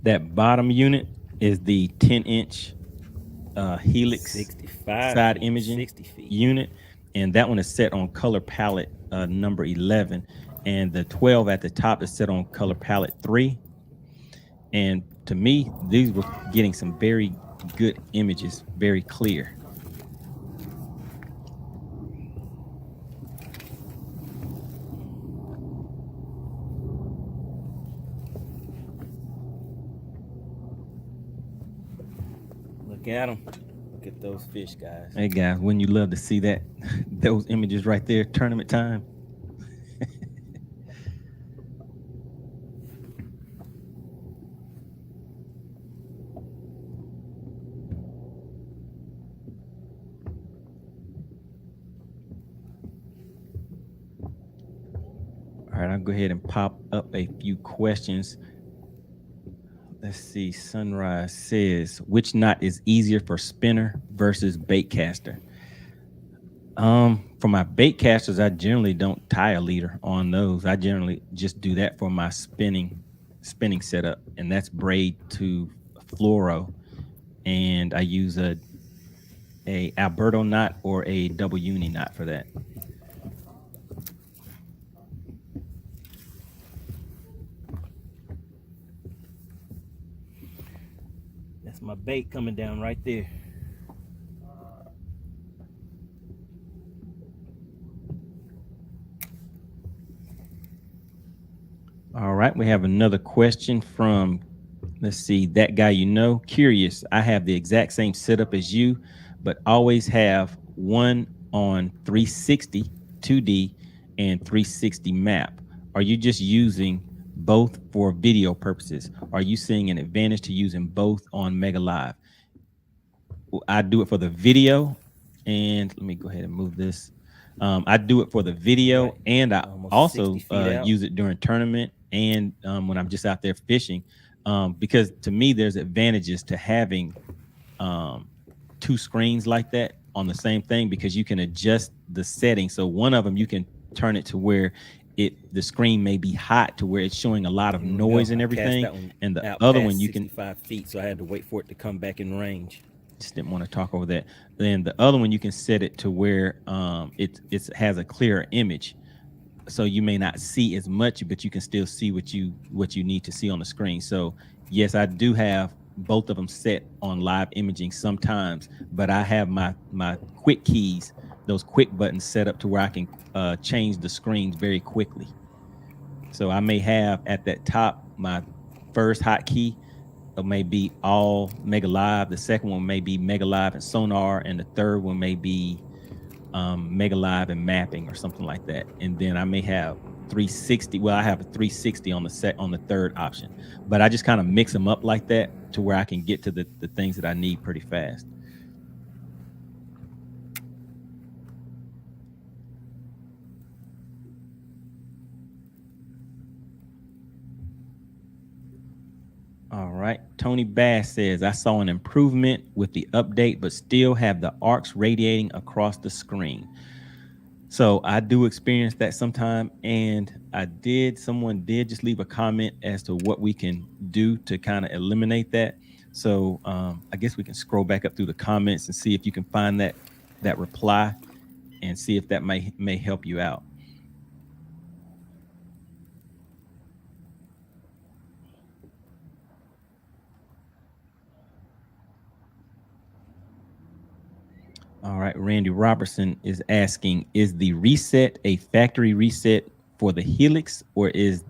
That bottom unit is the 10-inch Helix 65 side imaging 60 feet. unit, and that one is set on color palette number 11, and the 12 at the top is set on color palette 3. And to me, these were getting some very good images, very clear. Look at them. Look at those fish, guys. Hey guys, wouldn't you love to see that? Those images right there, tournament time. All right, I'll go ahead and pop up a few questions. Let's see. Sunrise says, which knot is easier for spinner versus bait caster? For my bait casters, I generally don't tie a leader on those. I generally just do that for my spinning setup, and that's braid to fluoro. And I use a Alberto knot or a double uni knot for that. That's my bait coming down right there. All right, we have another question from, let's see, that guy you know. Curious, I have the exact same setup as you, but always have one on 360 2D and 360 map. Are you just using both for video purposes? Are you seeing an advantage to using both on Mega Live? I do it for the video, and let me go ahead and move this. I do it for the video, Right. and I Almost also 60 feet out. use it during tournament and when I'm just out there fishing, because to me there's advantages to having two screens like that on the same thing, because you can adjust the setting. So one of them you can turn it to where the screen may be hot to where it's showing a lot of noise and everything, and the other one you can 65 feet, so I had to wait for it to come back in range. just didn't want to talk over that. Then the other one you can set it to where it has a clearer image, so you may not see as much, but you can still see what you need to see on the screen. So yes, I do have both of them set on live imaging sometimes, but I have my quick keys, those quick buttons set up to where I can change the screens very quickly. So I may have at that top my first hotkey may be all Mega Live, the second one may be Mega Live and Sonar, and the third one may be Mega Live and mapping or something like that. And then I may have 360. Well, I have a 360 on the third option, but I just kind of mix them up like that to where I can get to the things that I need pretty fast. All right. Tony Bass says, I saw an improvement with the update, but still have the arcs radiating across the screen. So I do experience that sometime, and someone did just leave a comment as to what we can do to kind of eliminate that. So I guess we can scroll back up through the comments and see if you can find that reply and see if that may help you out. All right, Randy Robertson is asking, is the reset a factory reset for the Helix, or is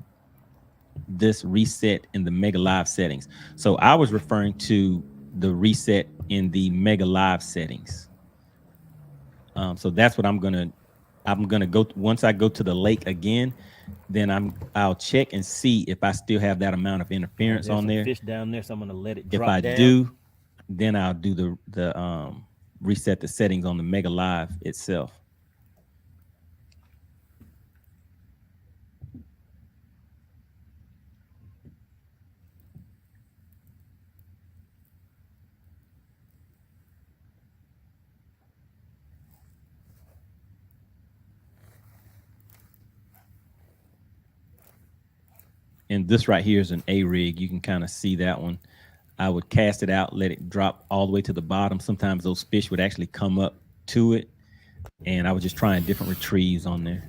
this reset in the Mega Live settings? So I was referring to the reset in the Mega Live settings. So that's what I'm gonna go once I go to the lake again. Then I'll check and see if I still have that amount of interference on there. Fish down there, so I'm gonna let it drop If I down. do, then I'll do the reset the settings on the Mega Live itself. And this right here is an A rig. You can kind of see that one. I would cast it out, let it drop all the way to the bottom. Sometimes those fish would actually come up to it, and I was just trying different retrieves on there.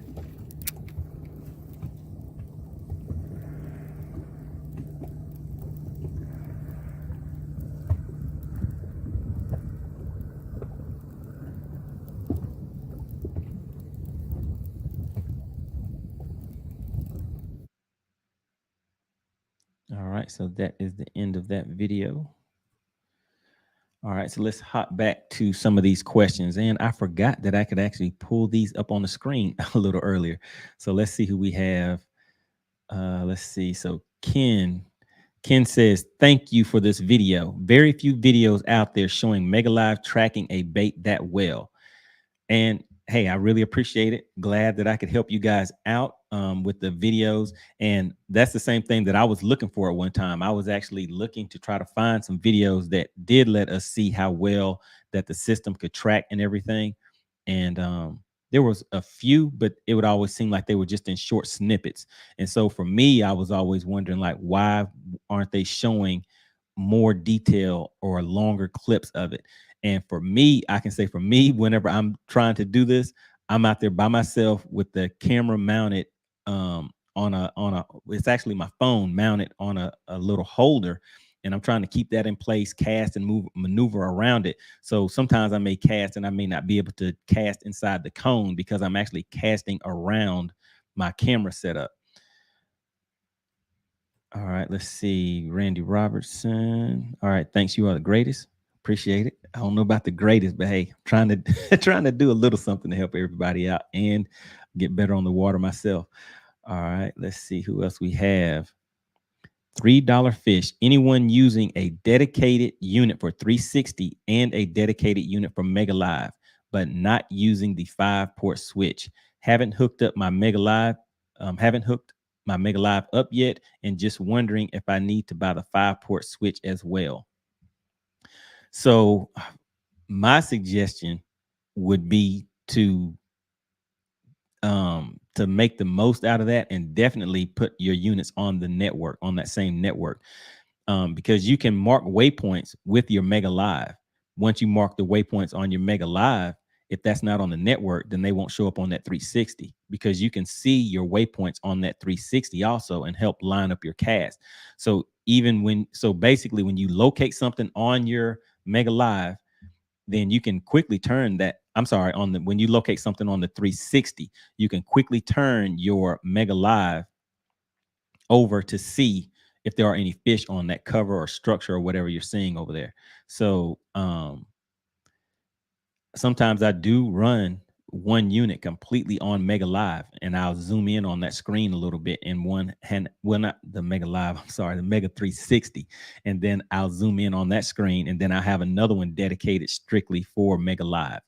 All right, so that is the end of that video. All right, so let's hop back to some of these questions. And I forgot that I could actually pull these up on the screen a little earlier. So let's see who we have. Let's see. So Ken says, thank you for this video. Very few videos out there showing Mega Live tracking a bait that well. And hey, I really appreciate it. Glad that I could help you guys out with the videos. And that's the same thing that I was looking for at one time. I was actually looking to try to find some videos that did let us see how well that the system could track and everything. And there was a few, but it would always seem like they were just in short snippets. And so for me, I was always wondering, like, why aren't they showing more detail or longer clips of it? And for me, I can say for me, whenever I'm trying to do this, I'm out there by myself with the camera mounted on a it's actually my phone mounted on a little holder. And I'm trying to keep that in place, cast and move, maneuver around it. So sometimes I may cast and I may not be able to cast inside the cone because I'm actually casting around my camera setup. All right, let's see. Randy Robertson. All right, thanks. You are the greatest. Appreciate it. I don't know about the greatest, but hey, I'm trying to trying to do a little something to help everybody out and get better on the water myself. All right, let's see who else we have. $3 fish. Anyone using a dedicated unit for 360 and a dedicated unit for Mega Live, but not using the 5-port switch. Haven't hooked up my Mega Live. Haven't hooked my Mega Live up yet, and just wondering if I need to buy the 5-port switch as well. So my suggestion would be to make the most out of that and definitely put your units on the network, on that same network, because you can mark waypoints with your Mega Live. Once you mark the waypoints on your Mega Live, if that's not on the network, then they won't show up on that 360, because you can see your waypoints on that 360 also and help line up your cast. So basically when you locate something on your Mega Live, then you can quickly turn that. I'm sorry, when you locate something on the 360, you can quickly turn your Mega Live over to see if there are any fish on that cover or structure or whatever you're seeing over there. So sometimes I do run one unit completely on Mega Live, and I'll zoom in on that screen a little bit in one hand. Well, not the Mega Live, I'm sorry, the Mega 360. And then I'll zoom in on that screen, and then I have another one dedicated strictly for Mega Live.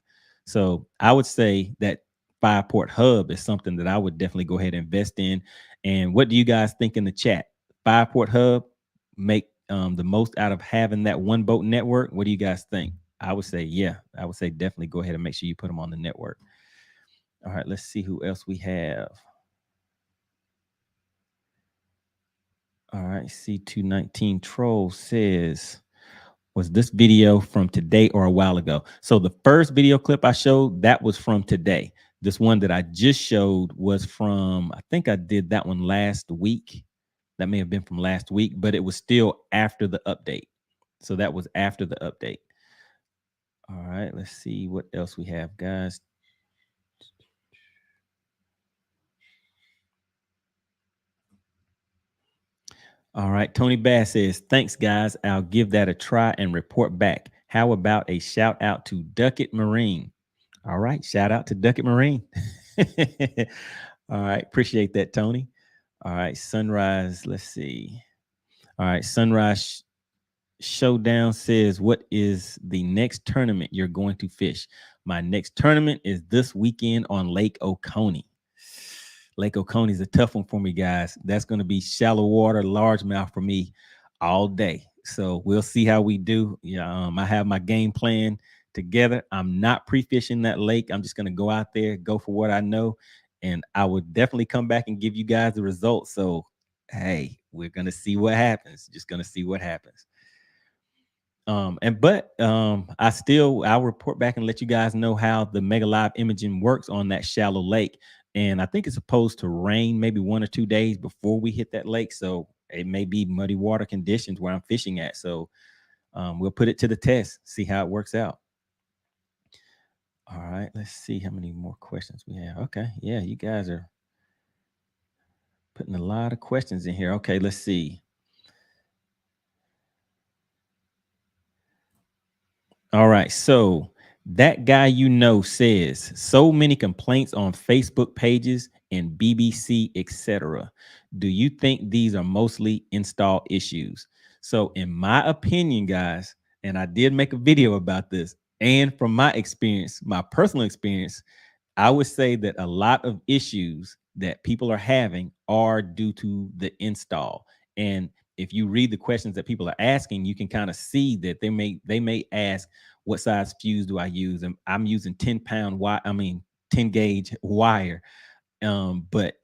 So I would say that 5-port hub is something that I would definitely go ahead and invest in. And what do you guys think in the chat? 5-port hub make the most out of having that one boat network? What do you guys think? I would say, yeah, I would say definitely go ahead and make sure you put them on the network. All right, let's see who else we have. All right, C219 Troll says, was this video from today or a while ago? So the first video clip I showed, that was from today. This one that I just showed was from, I think I did that one last week. That may have been from last week, but it was still after the update. So that was after the update. All right, let's see what else we have, guys. All right, Tony Bass says, thanks, guys. I'll give that a try and report back. How about a shout out to Duckett Marine? All right, shout out to Duckett Marine. All right, appreciate that, Tony. All right, Sunrise, let's see. All right, Sunrise Showdown says, what is the next tournament you're going to fish? My next tournament is this weekend on Lake Oconee. Lake Oconee is a tough one for me, guys. That's going to be shallow water, largemouth for me all day. So we'll see how we do. Yeah, I have my game plan together. I'm not pre-fishing that lake. I'm just going to go out there, go for what I know, and I would definitely come back and give you guys the results. So, hey, we're going to see what happens. Just going to see what happens. I'll report back and let you guys know how the Mega Live imaging works on that shallow lake. And I think it's supposed to rain maybe 1 or 2 days before we hit that lake. So it may be muddy water conditions where I'm fishing at. So we'll put it to the test, see how it works out. All right, let's see how many more questions we have. Okay, yeah, you guys are putting a lot of questions in here. Okay, let's see. All right. So that guy says so many complaints on Facebook pages and BBC, etc. Do you think these are mostly install issues? So, in my opinion, guys, and I did make a video about this, and from my experience, my personal experience, I would say that a lot of issues that people are having are due to the install. And if you read the questions that people are asking, you can kind of see that they may ask, what size fuse do I use? And I'm using 10 pound wire, I mean 10 gauge wire. But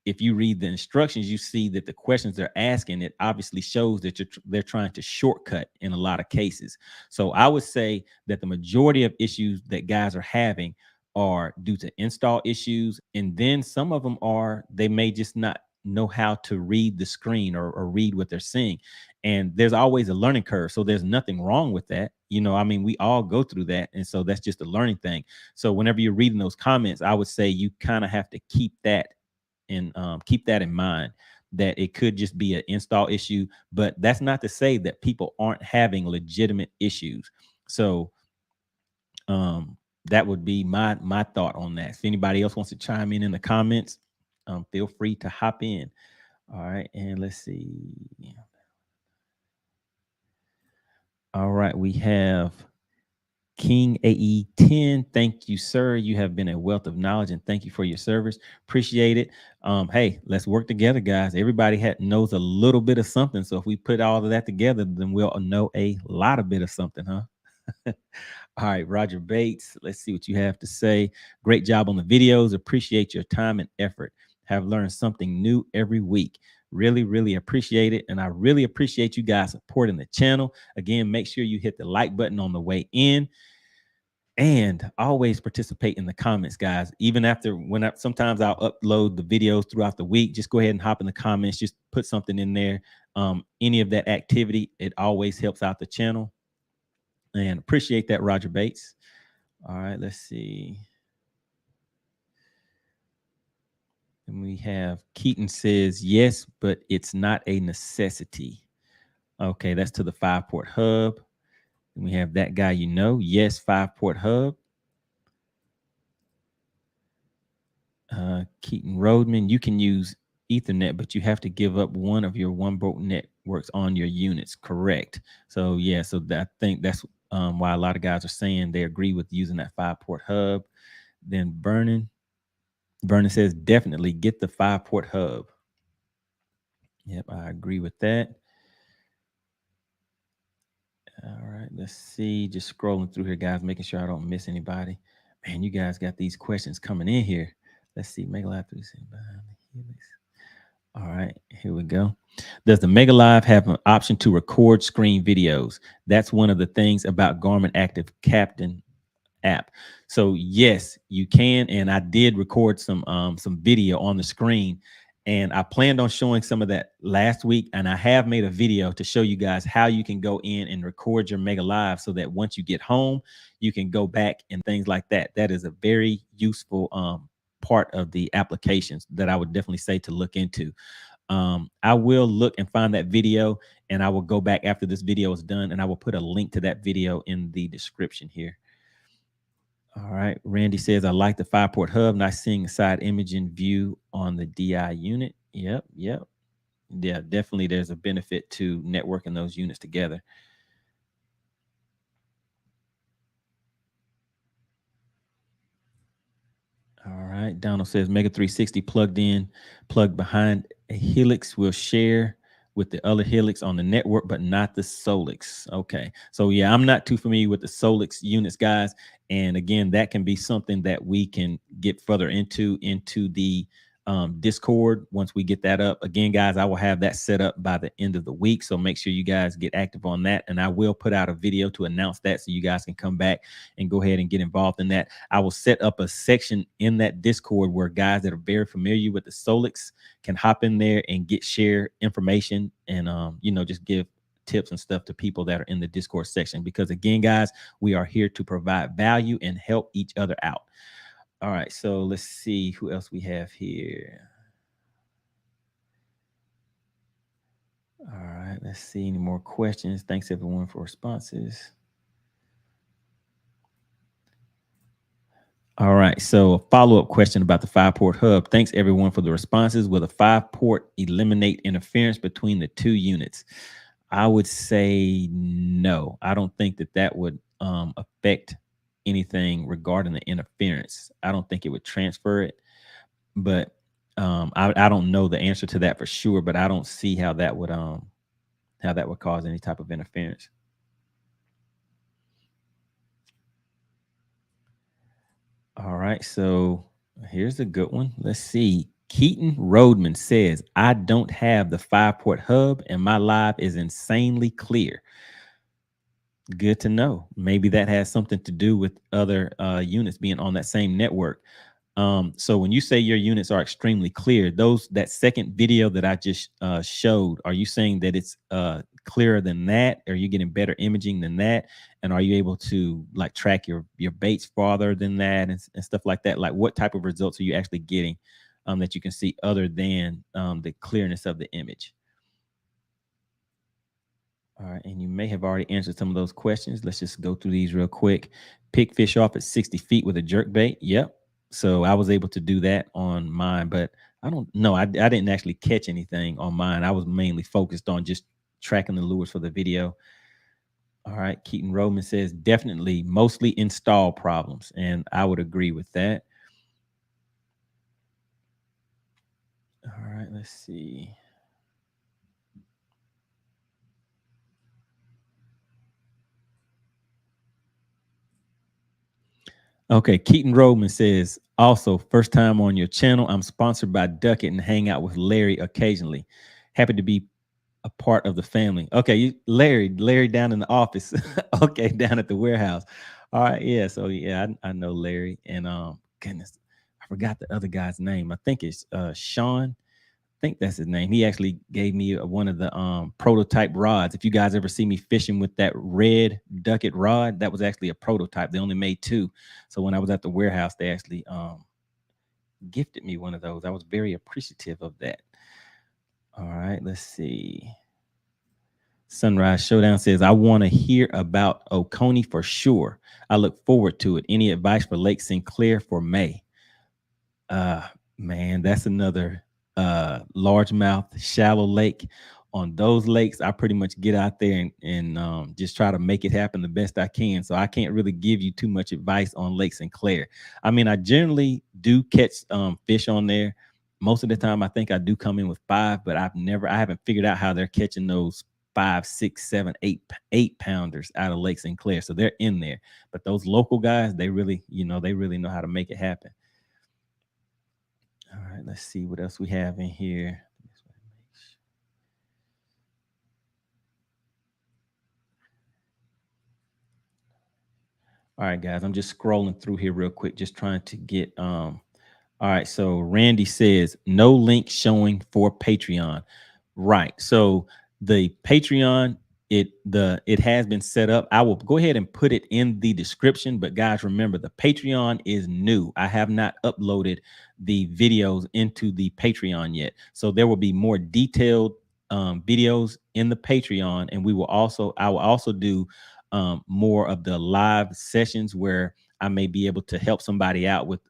if you read the instructions, you see that the questions they're asking, it obviously shows that they're trying to shortcut in a lot of cases. So I would say that the majority of issues that guys are having are due to install issues, and then some of them are they may just not know how to read the screen or read what they're seeing. And there's always a learning curve, so there's nothing wrong with that. I mean, we all go through that, and so that's just a learning thing. So whenever you're reading those comments, I would say you kind of have to keep that in mind, that it could just be an install issue. But that's not to say that people aren't having legitimate issues. So um, that would be my thought on that. If anybody else wants to chime in the comments, feel free to hop in. All right, and let's see. All right, we have King AE10, thank you, sir. You have been a wealth of knowledge, and thank you for your service. Appreciate it. Hey, let's work together, guys. Everybody knows a little bit of something. So if we put all of that together, then we'll know a lot of bit of something, huh? All right, Roger Bates, let's see what you have to say. Great job on the videos. Appreciate your time and effort. Have learned something new every week. Really, really appreciate it. And I really appreciate you guys supporting the channel. Again, make sure you hit the like button on the way in, and always participate in the comments, guys. Even after sometimes I'll upload the videos throughout the week, just go ahead and hop in the comments, just put something in there. Any of that activity, it always helps out the channel, and appreciate that, Roger Bates. All right, let's see. And we have Keaton says yes, but it's not a necessity. Okay, that's to the 5-port hub. And we have that guy, yes, 5-port hub. Keaton Rodman, you can use Ethernet, but you have to give up one of your one-boat networks on your units. Correct. So yeah, so I think that's why a lot of guys are saying they agree with using that 5-port hub. Then Vernon says definitely get the 5-port hub. Yep, I agree with that. All right, let's see. Just scrolling through here, guys, making sure I don't miss anybody. Man, you guys got these questions coming in here. Let's see. Mega Live 3 behind the helix. All right, here we go. Does the Mega Live have an option to record screen videos? That's one of the things about Garmin Active Captain app. So yes, you can, and I did record some video on the screen, and I planned on showing some of that last week, and I have made a video to show you guys how you can go in and record your Mega Live so that once you get home, you can go back and things like that. That is a very useful part of the applications that I would definitely say to look into. I will look and find that video, and I will go back after this video is done, and I will put a link to that video in the description here. All right. Randy says, I like the 5-port hub, not seeing a side imaging view on the DI unit. Yep. Yep. Yeah, definitely there's a benefit to networking those units together. All right. Donald says Mega 360 plugged behind a helix will share with the other helix on the network, but not the Solix. Okay. So yeah, I'm not too familiar with the Solix units, guys. And again, that can be something that we can get further into the Discord once we get that up. Again, guys, I will have that set up by the end of the week. So make sure you guys get active on that. And I will put out a video to announce that so you guys can come back and go ahead and get involved in that. I will set up a section in that Discord where guys that are very familiar with the Solix can hop in there and share information and just give tips and stuff to people that are in the Discord section, because again, guys, we are here to provide value and help each other out. All right, so let's see who else we have here. All right, let's see any more questions. Thanks everyone for responses. All right. So a follow-up question about the 5-port hub. Thanks everyone for the responses. Will the 5-port eliminate interference between the two units? I would say no. I don't think that that would affect anything regarding the interference. I don't think it would transfer it, but I don't know the answer to that for sure. But I don't see how that would cause any type of interference. All right, so here's a good one. Let's see. Keaton Rodman says, I don't have the 5-port hub and my live is insanely clear. Good to know. Maybe that has something to do with other units being on that same network. So when you say your units are extremely clear, that second video that I just showed, are you saying that it's clearer than that? Are you getting better imaging than that? And are you able to like track your baits farther than that and stuff like that? Like what type of results are you actually getting that you can see other than the clearness of the image? All right, and you may have already answered some of those questions. Let's just go through these real quick. Pick fish off at 60 feet with a jerk bait. Yep. So I was able to do that on mine, but I don't know. I didn't actually catch anything on mine. I was mainly focused on just tracking the lures for the video. All right. Keaton Roman says definitely mostly install problems. And I would agree with that. All right. Let's see. Okay, Keaton Roman says, also, first time on your channel. I'm sponsored by Duckett and hang out with Larry occasionally. Happy to be a part of the family. Okay, Larry down in the office. Okay, down at the warehouse. All right, yeah. So yeah, I know Larry. And goodness, I forgot the other guy's name. I think it's Sean. Think that's his name. He actually gave me one of the prototype rods. If you guys ever see me fishing with that red Duckett rod, that was actually a prototype. They only made two. So when I was at the warehouse, they actually gifted me one of those. I was very appreciative of that. All right, let's see. Sunrise Showdown says, I want to hear about Oconee for sure. I look forward to it. Any advice for Lake Sinclair for May? Man, that's another largemouth shallow lake. On those lakes, I pretty much get out there and just try to make it happen the best I can. So I can't really give you too much advice on Lake Sinclair. I mean, I generally do catch fish on there. Most of the time, I think I do come in with 5, but I haven't figured out how they're catching those 5, 6, 7, 8 pounders out of Lake Sinclair. So they're in there. But those local guys, they really know how to make it happen. All right, let's see what else we have in here. All right, guys, I'm just scrolling through here real quick, just trying to get all right, so Randy says no link showing for Patreon. Right. So the Patreon, it has been set up. I will go ahead and put it in the description. But guys, remember the Patreon is new. I have not uploaded the videos into the Patreon yet. So there will be more detailed videos in the Patreon, and I will also do more of the live sessions where I may be able to help somebody out with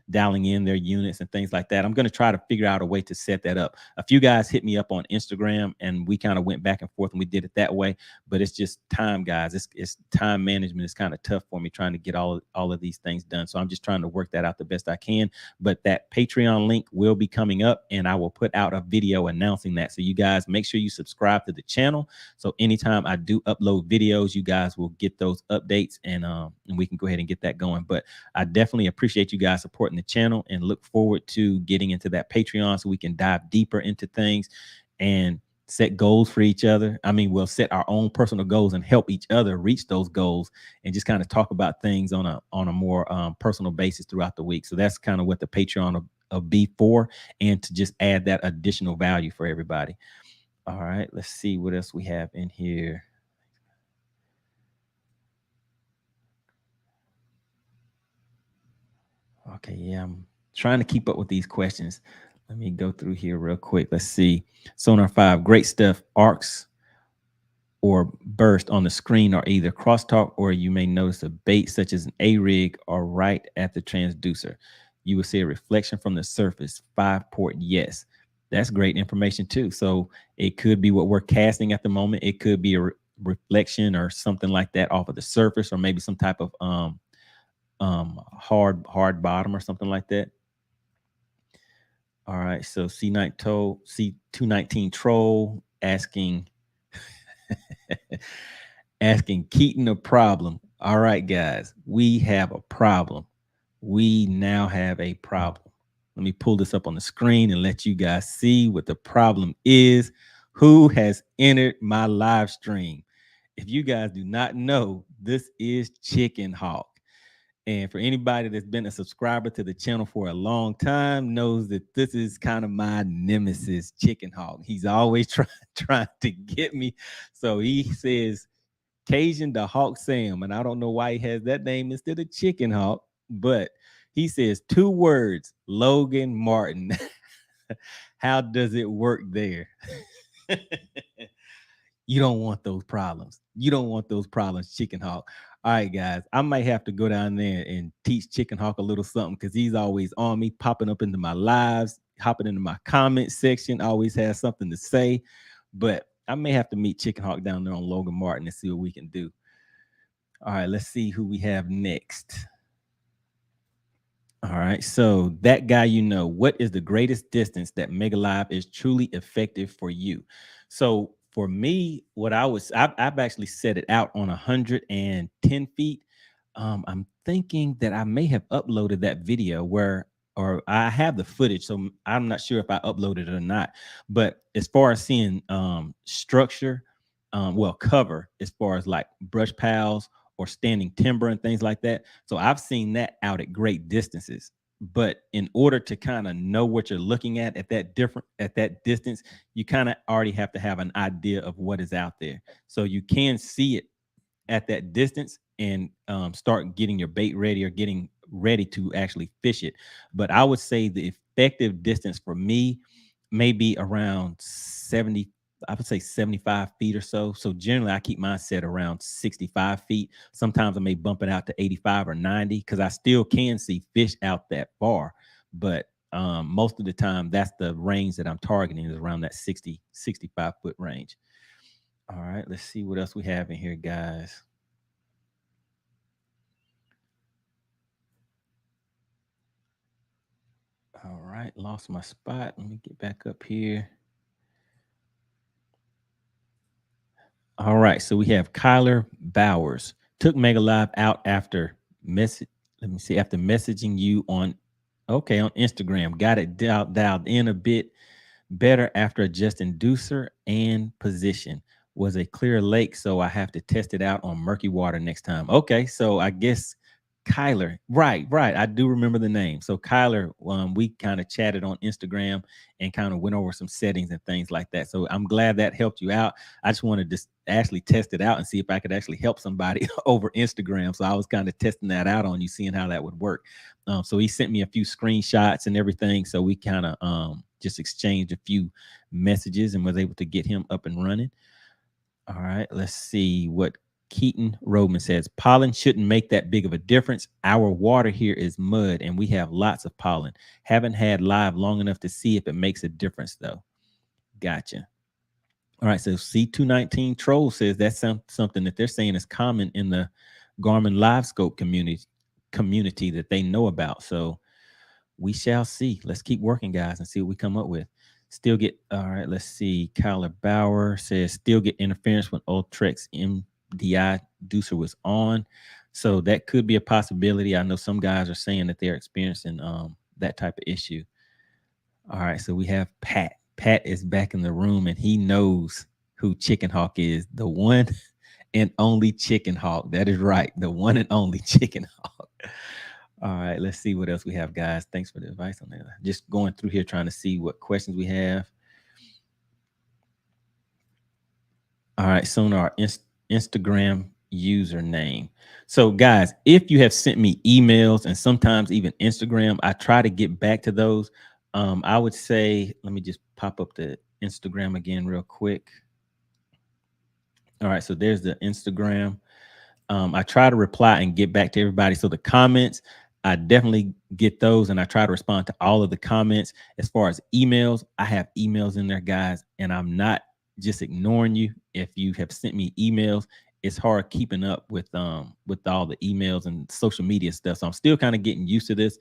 dialing in their units and things like that. I'm going to try to figure out a way to set that up. A few guys hit me up on Instagram and we kind of went back and forth and we did it that way, but it's just time, guys. It's time management is kind of tough for me trying to get all of these things done. So I'm just trying to work that out the best I can, but that Patreon link will be coming up and I will put out a video announcing that. So you guys make sure you subscribe to the channel. So anytime I do upload videos, you guys will get those updates and we can go ahead and get that going. But I definitely appreciate you guys supporting the channel and look forward to getting into that Patreon so we can dive deeper into things and set goals for each other. I mean, we'll set our own personal goals and help each other reach those goals and just kind of talk about things on a more personal basis throughout the week. So that's kind of what the Patreon will be for, and to just add that additional value for everybody. All right, let's see what else we have in here. Okay, yeah, I'm trying to keep up with these questions. Let me go through here real quick. Let's see. Sonar 5, great stuff. Arcs or burst on the screen are either crosstalk, or you may notice a bait such as an A-rig or right at the transducer. You will see a reflection from the surface. 5-port yes. That's great information too. So it could be what we're casting at the moment. It could be a reflection or something like that off of the surface, or maybe some type of hard bottom or something like that. All right, so C219 troll asking asking Keaton a problem. All right, guys, we have a problem. We now have a problem. Let me pull this up on the screen and let you guys see what the problem is. Who has entered my live stream? If you guys do not know, this is Chicken Hawk. And for anybody that's been a subscriber to the channel for a long time, knows that this is kind of my nemesis, Chicken Hawk. He's always trying to get me. So he says, Cajun the Hawk Sam. And I don't know why he has that name instead of Chicken Hawk, but he says 2 words, Logan Martin. How does it work there? You don't want those problems. You don't want those problems, Chicken Hawk. All right, guys, I might have to go down there and teach Chicken Hawk a little something, because he's always on me, popping up into my lives, hopping into my comment section, always has something to say. But I may have to meet Chicken Hawk down there on Logan Martin and see what we can do. All right, let's see who we have next. All right, so that guy, what is the greatest distance that Mega Live is truly effective for you? So for me, I've actually set it out on 110 feet. I'm thinking that I may have uploaded that video or I have the footage, so I'm not sure if I uploaded it or not. But as far as seeing structure, cover, as far as like brush piles or standing timber and things like that. So I've seen that out at great distances. But in order to kind of know what you're looking at that distance, you kind of already have to have an idea of what is out there. So you can see it at that distance and start getting your bait ready or getting ready to actually fish it. But I would say the effective distance for me may be around 70. I would say 75 feet or so. So generally I keep mine set around 65 feet. Sometimes I may bump it out to 85 or 90, because I still can see fish out that far. But most of the time, that's the range that I'm targeting, is around that 65 foot range. All right, let's see what else we have in here, guys. All right, lost my spot. Let me get back up here. All right, so we have Kyler Bowers. Took Mega Live out after after messaging you on Instagram. Got it dialed in a bit better after adjusting inducer and position. Was a clear lake, so I have to test it out on murky water next time. Okay, so I guess Kyler, right. I do remember the name. So Kyler, we kind of chatted on Instagram and kind of went over some settings and things like that. So I'm glad that helped you out. I just wanted to actually test it out and see if I could actually help somebody over Instagram. So I was kind of testing that out on you, seeing how that would work. So he sent me a few screenshots and everything. So we kind of just exchanged a few messages and was able to get him up and running. All right, let's see what Keaton Rodman says. Pollen shouldn't make that big of a difference. Our water here is mud and we have lots of pollen. Haven't had live long enough to see if it makes a difference though. Gotcha. All right, so C219 Troll says that's something that they're saying is common in the Garmin Live Scope community that they know about. So we shall see. Let's keep working, guys, and see what we come up with. All right, let's see. Kyler Bauer says still get interference when Ultrex MDI deucer was on. So that could be a possibility. I know some guys are saying that they're experiencing that type of issue. All right, so we have Pat. Pat is back in the room and he knows who Chicken Hawk is. The one and only Chicken Hawk. That is right. The one and only Chicken Hawk. All right, let's see what else we have, guys. Thanks for the advice on that. Just going through here trying to see what questions we have. All right, Sonar Instagram username. So, guys, if you have sent me emails and sometimes even Instagram, I try to get back to those. I would say, let me just pop up the Instagram again real quick. All right, so there's the Instagram. I try to reply and get back to everybody. So the comments, I definitely get those, and I try to respond to all of the comments. As far as emails, I have emails in there, guys, and I'm not just ignoring you. If you have sent me emails, it's hard keeping up with all the emails and social media stuff. So I'm still kind of getting used to this.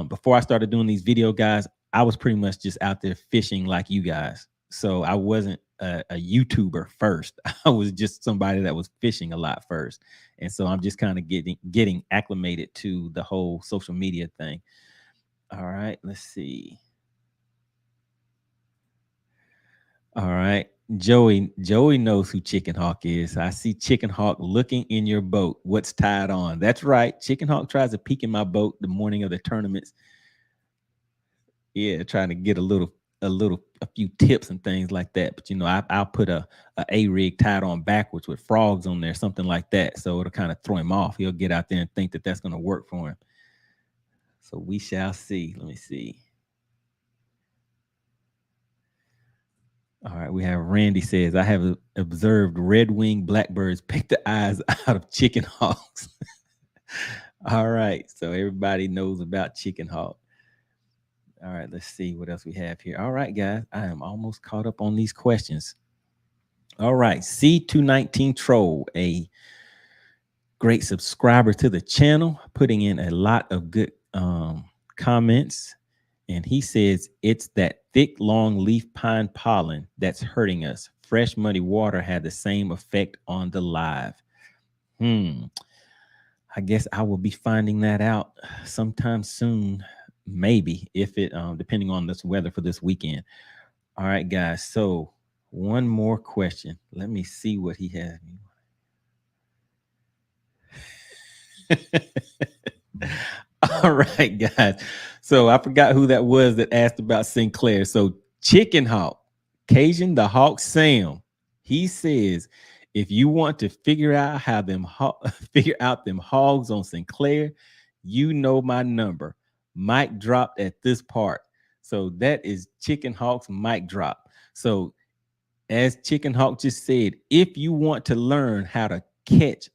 Before I started doing these video guys, I was pretty much just out there fishing like you guys. So I wasn't a YouTuber first. I was just somebody that was fishing a lot first. And so I'm just kind of getting acclimated to the whole social media thing. All right, let's see. All right. Joey knows who Chicken Hawk is. I see Chicken Hawk looking in your boat. What's tied on? That's right. Chicken Hawk tries to peek in my boat the morning of the tournaments. Yeah, trying to get a few tips and things like that. But I'll put a rig tied on backwards with frogs on there, something like that, so it'll kind of throw him off. He'll get out there and think that that's going to work for him. So we shall see. Let me see. All right, we have Randy says, I have observed red-winged blackbirds pick the eyes out of chicken hawks. All right, so everybody knows about chicken hawk. All right, let's see what else we have here. All right, guys, I am almost caught up on these questions. All right, C219 Troll, a great subscriber to the channel, putting in a lot of good comments. And he says, it's that thick, long leaf pine pollen that's hurting us. Fresh, muddy water had the same effect on the live. I guess I will be finding that out sometime soon, maybe, if it, depending on this weather for this weekend. All right, guys. So one more question. Let me see what he has. All right, guys. So I forgot who that was that asked about Sinclair. So Chicken Hawk, Cajun the Hawk Sam, he says, if you want to figure out how figure out them hogs on Sinclair, you know my number. Mic dropped at this part. So that is Chicken Hawk's mic drop. So as Chicken Hawk just said, if you want to learn how to catch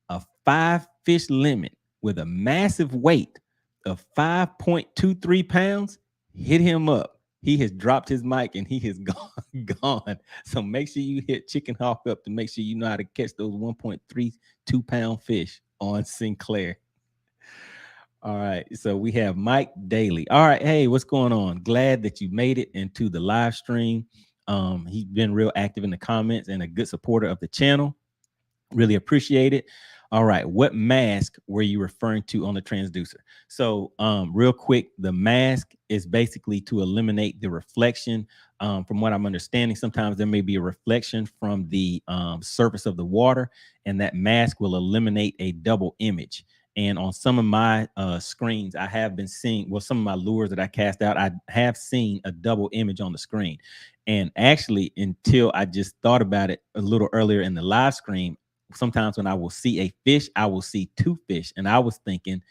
a 5-fish limit with a massive weight of 5.23 pounds, hit him up. He has dropped his mic and he has gone. So make sure you hit Chicken Hawk up to make sure you know how to catch those 1.32 pound fish on Sinclair. All right. So we have Mike Daly. All right. Hey, what's going on? Glad that you made it into the live stream. He's been real active in the comments and a good supporter of the channel. Really appreciate it. All right, what mask were you referring to on the transducer? So real quick, the mask is basically to eliminate the reflection. From what I'm understanding, sometimes there may be a reflection from the surface of the water, and that mask will eliminate a double image. And on some of my screens, I have been seeing, well, some of my lures that I cast out, I have seen a double image on the screen. And actually, until I just thought about it a little earlier in the live stream, sometimes when I will see a fish, I will see two fish. And I was thinking,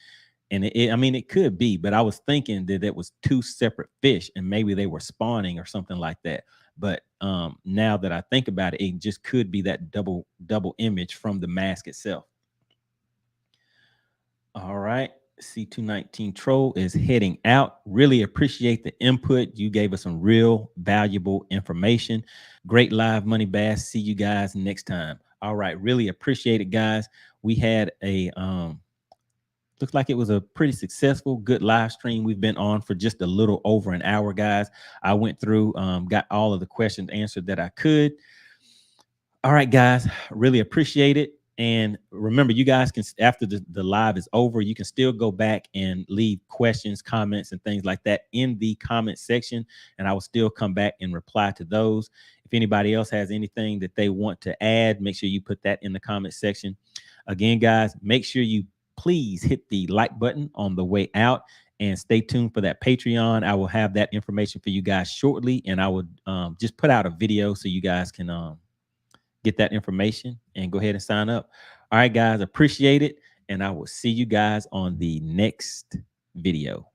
and I mean, it could be, but I was thinking that it was two separate fish and maybe they were spawning or something like that. But now that I think about it, it just could be that double image from the mask itself. All right. C219 Troll is heading out. Really appreciate the input. You gave us some real valuable information. Great live money bass. See you guys next time. All right. Really appreciate it, guys. We had a looks like it was a pretty successful, good live stream. We've been on for just a little over an hour, guys. I went through, got all of the questions answered that I could. All right, guys. Really appreciate it. And remember, you guys can, after the live is over, you can still go back and leave questions, comments, and things like that in the comment section. And I will still come back and reply to those. If anybody else has anything that they want to add, make sure you put that in the comment section. Again, guys, make sure you please hit the like button on the way out and stay tuned for that Patreon. I will have that information for you guys shortly. And I will just put out a video so you guys can get that information and go ahead and sign up. All right, guys, appreciate it. And I will see you guys on the next video.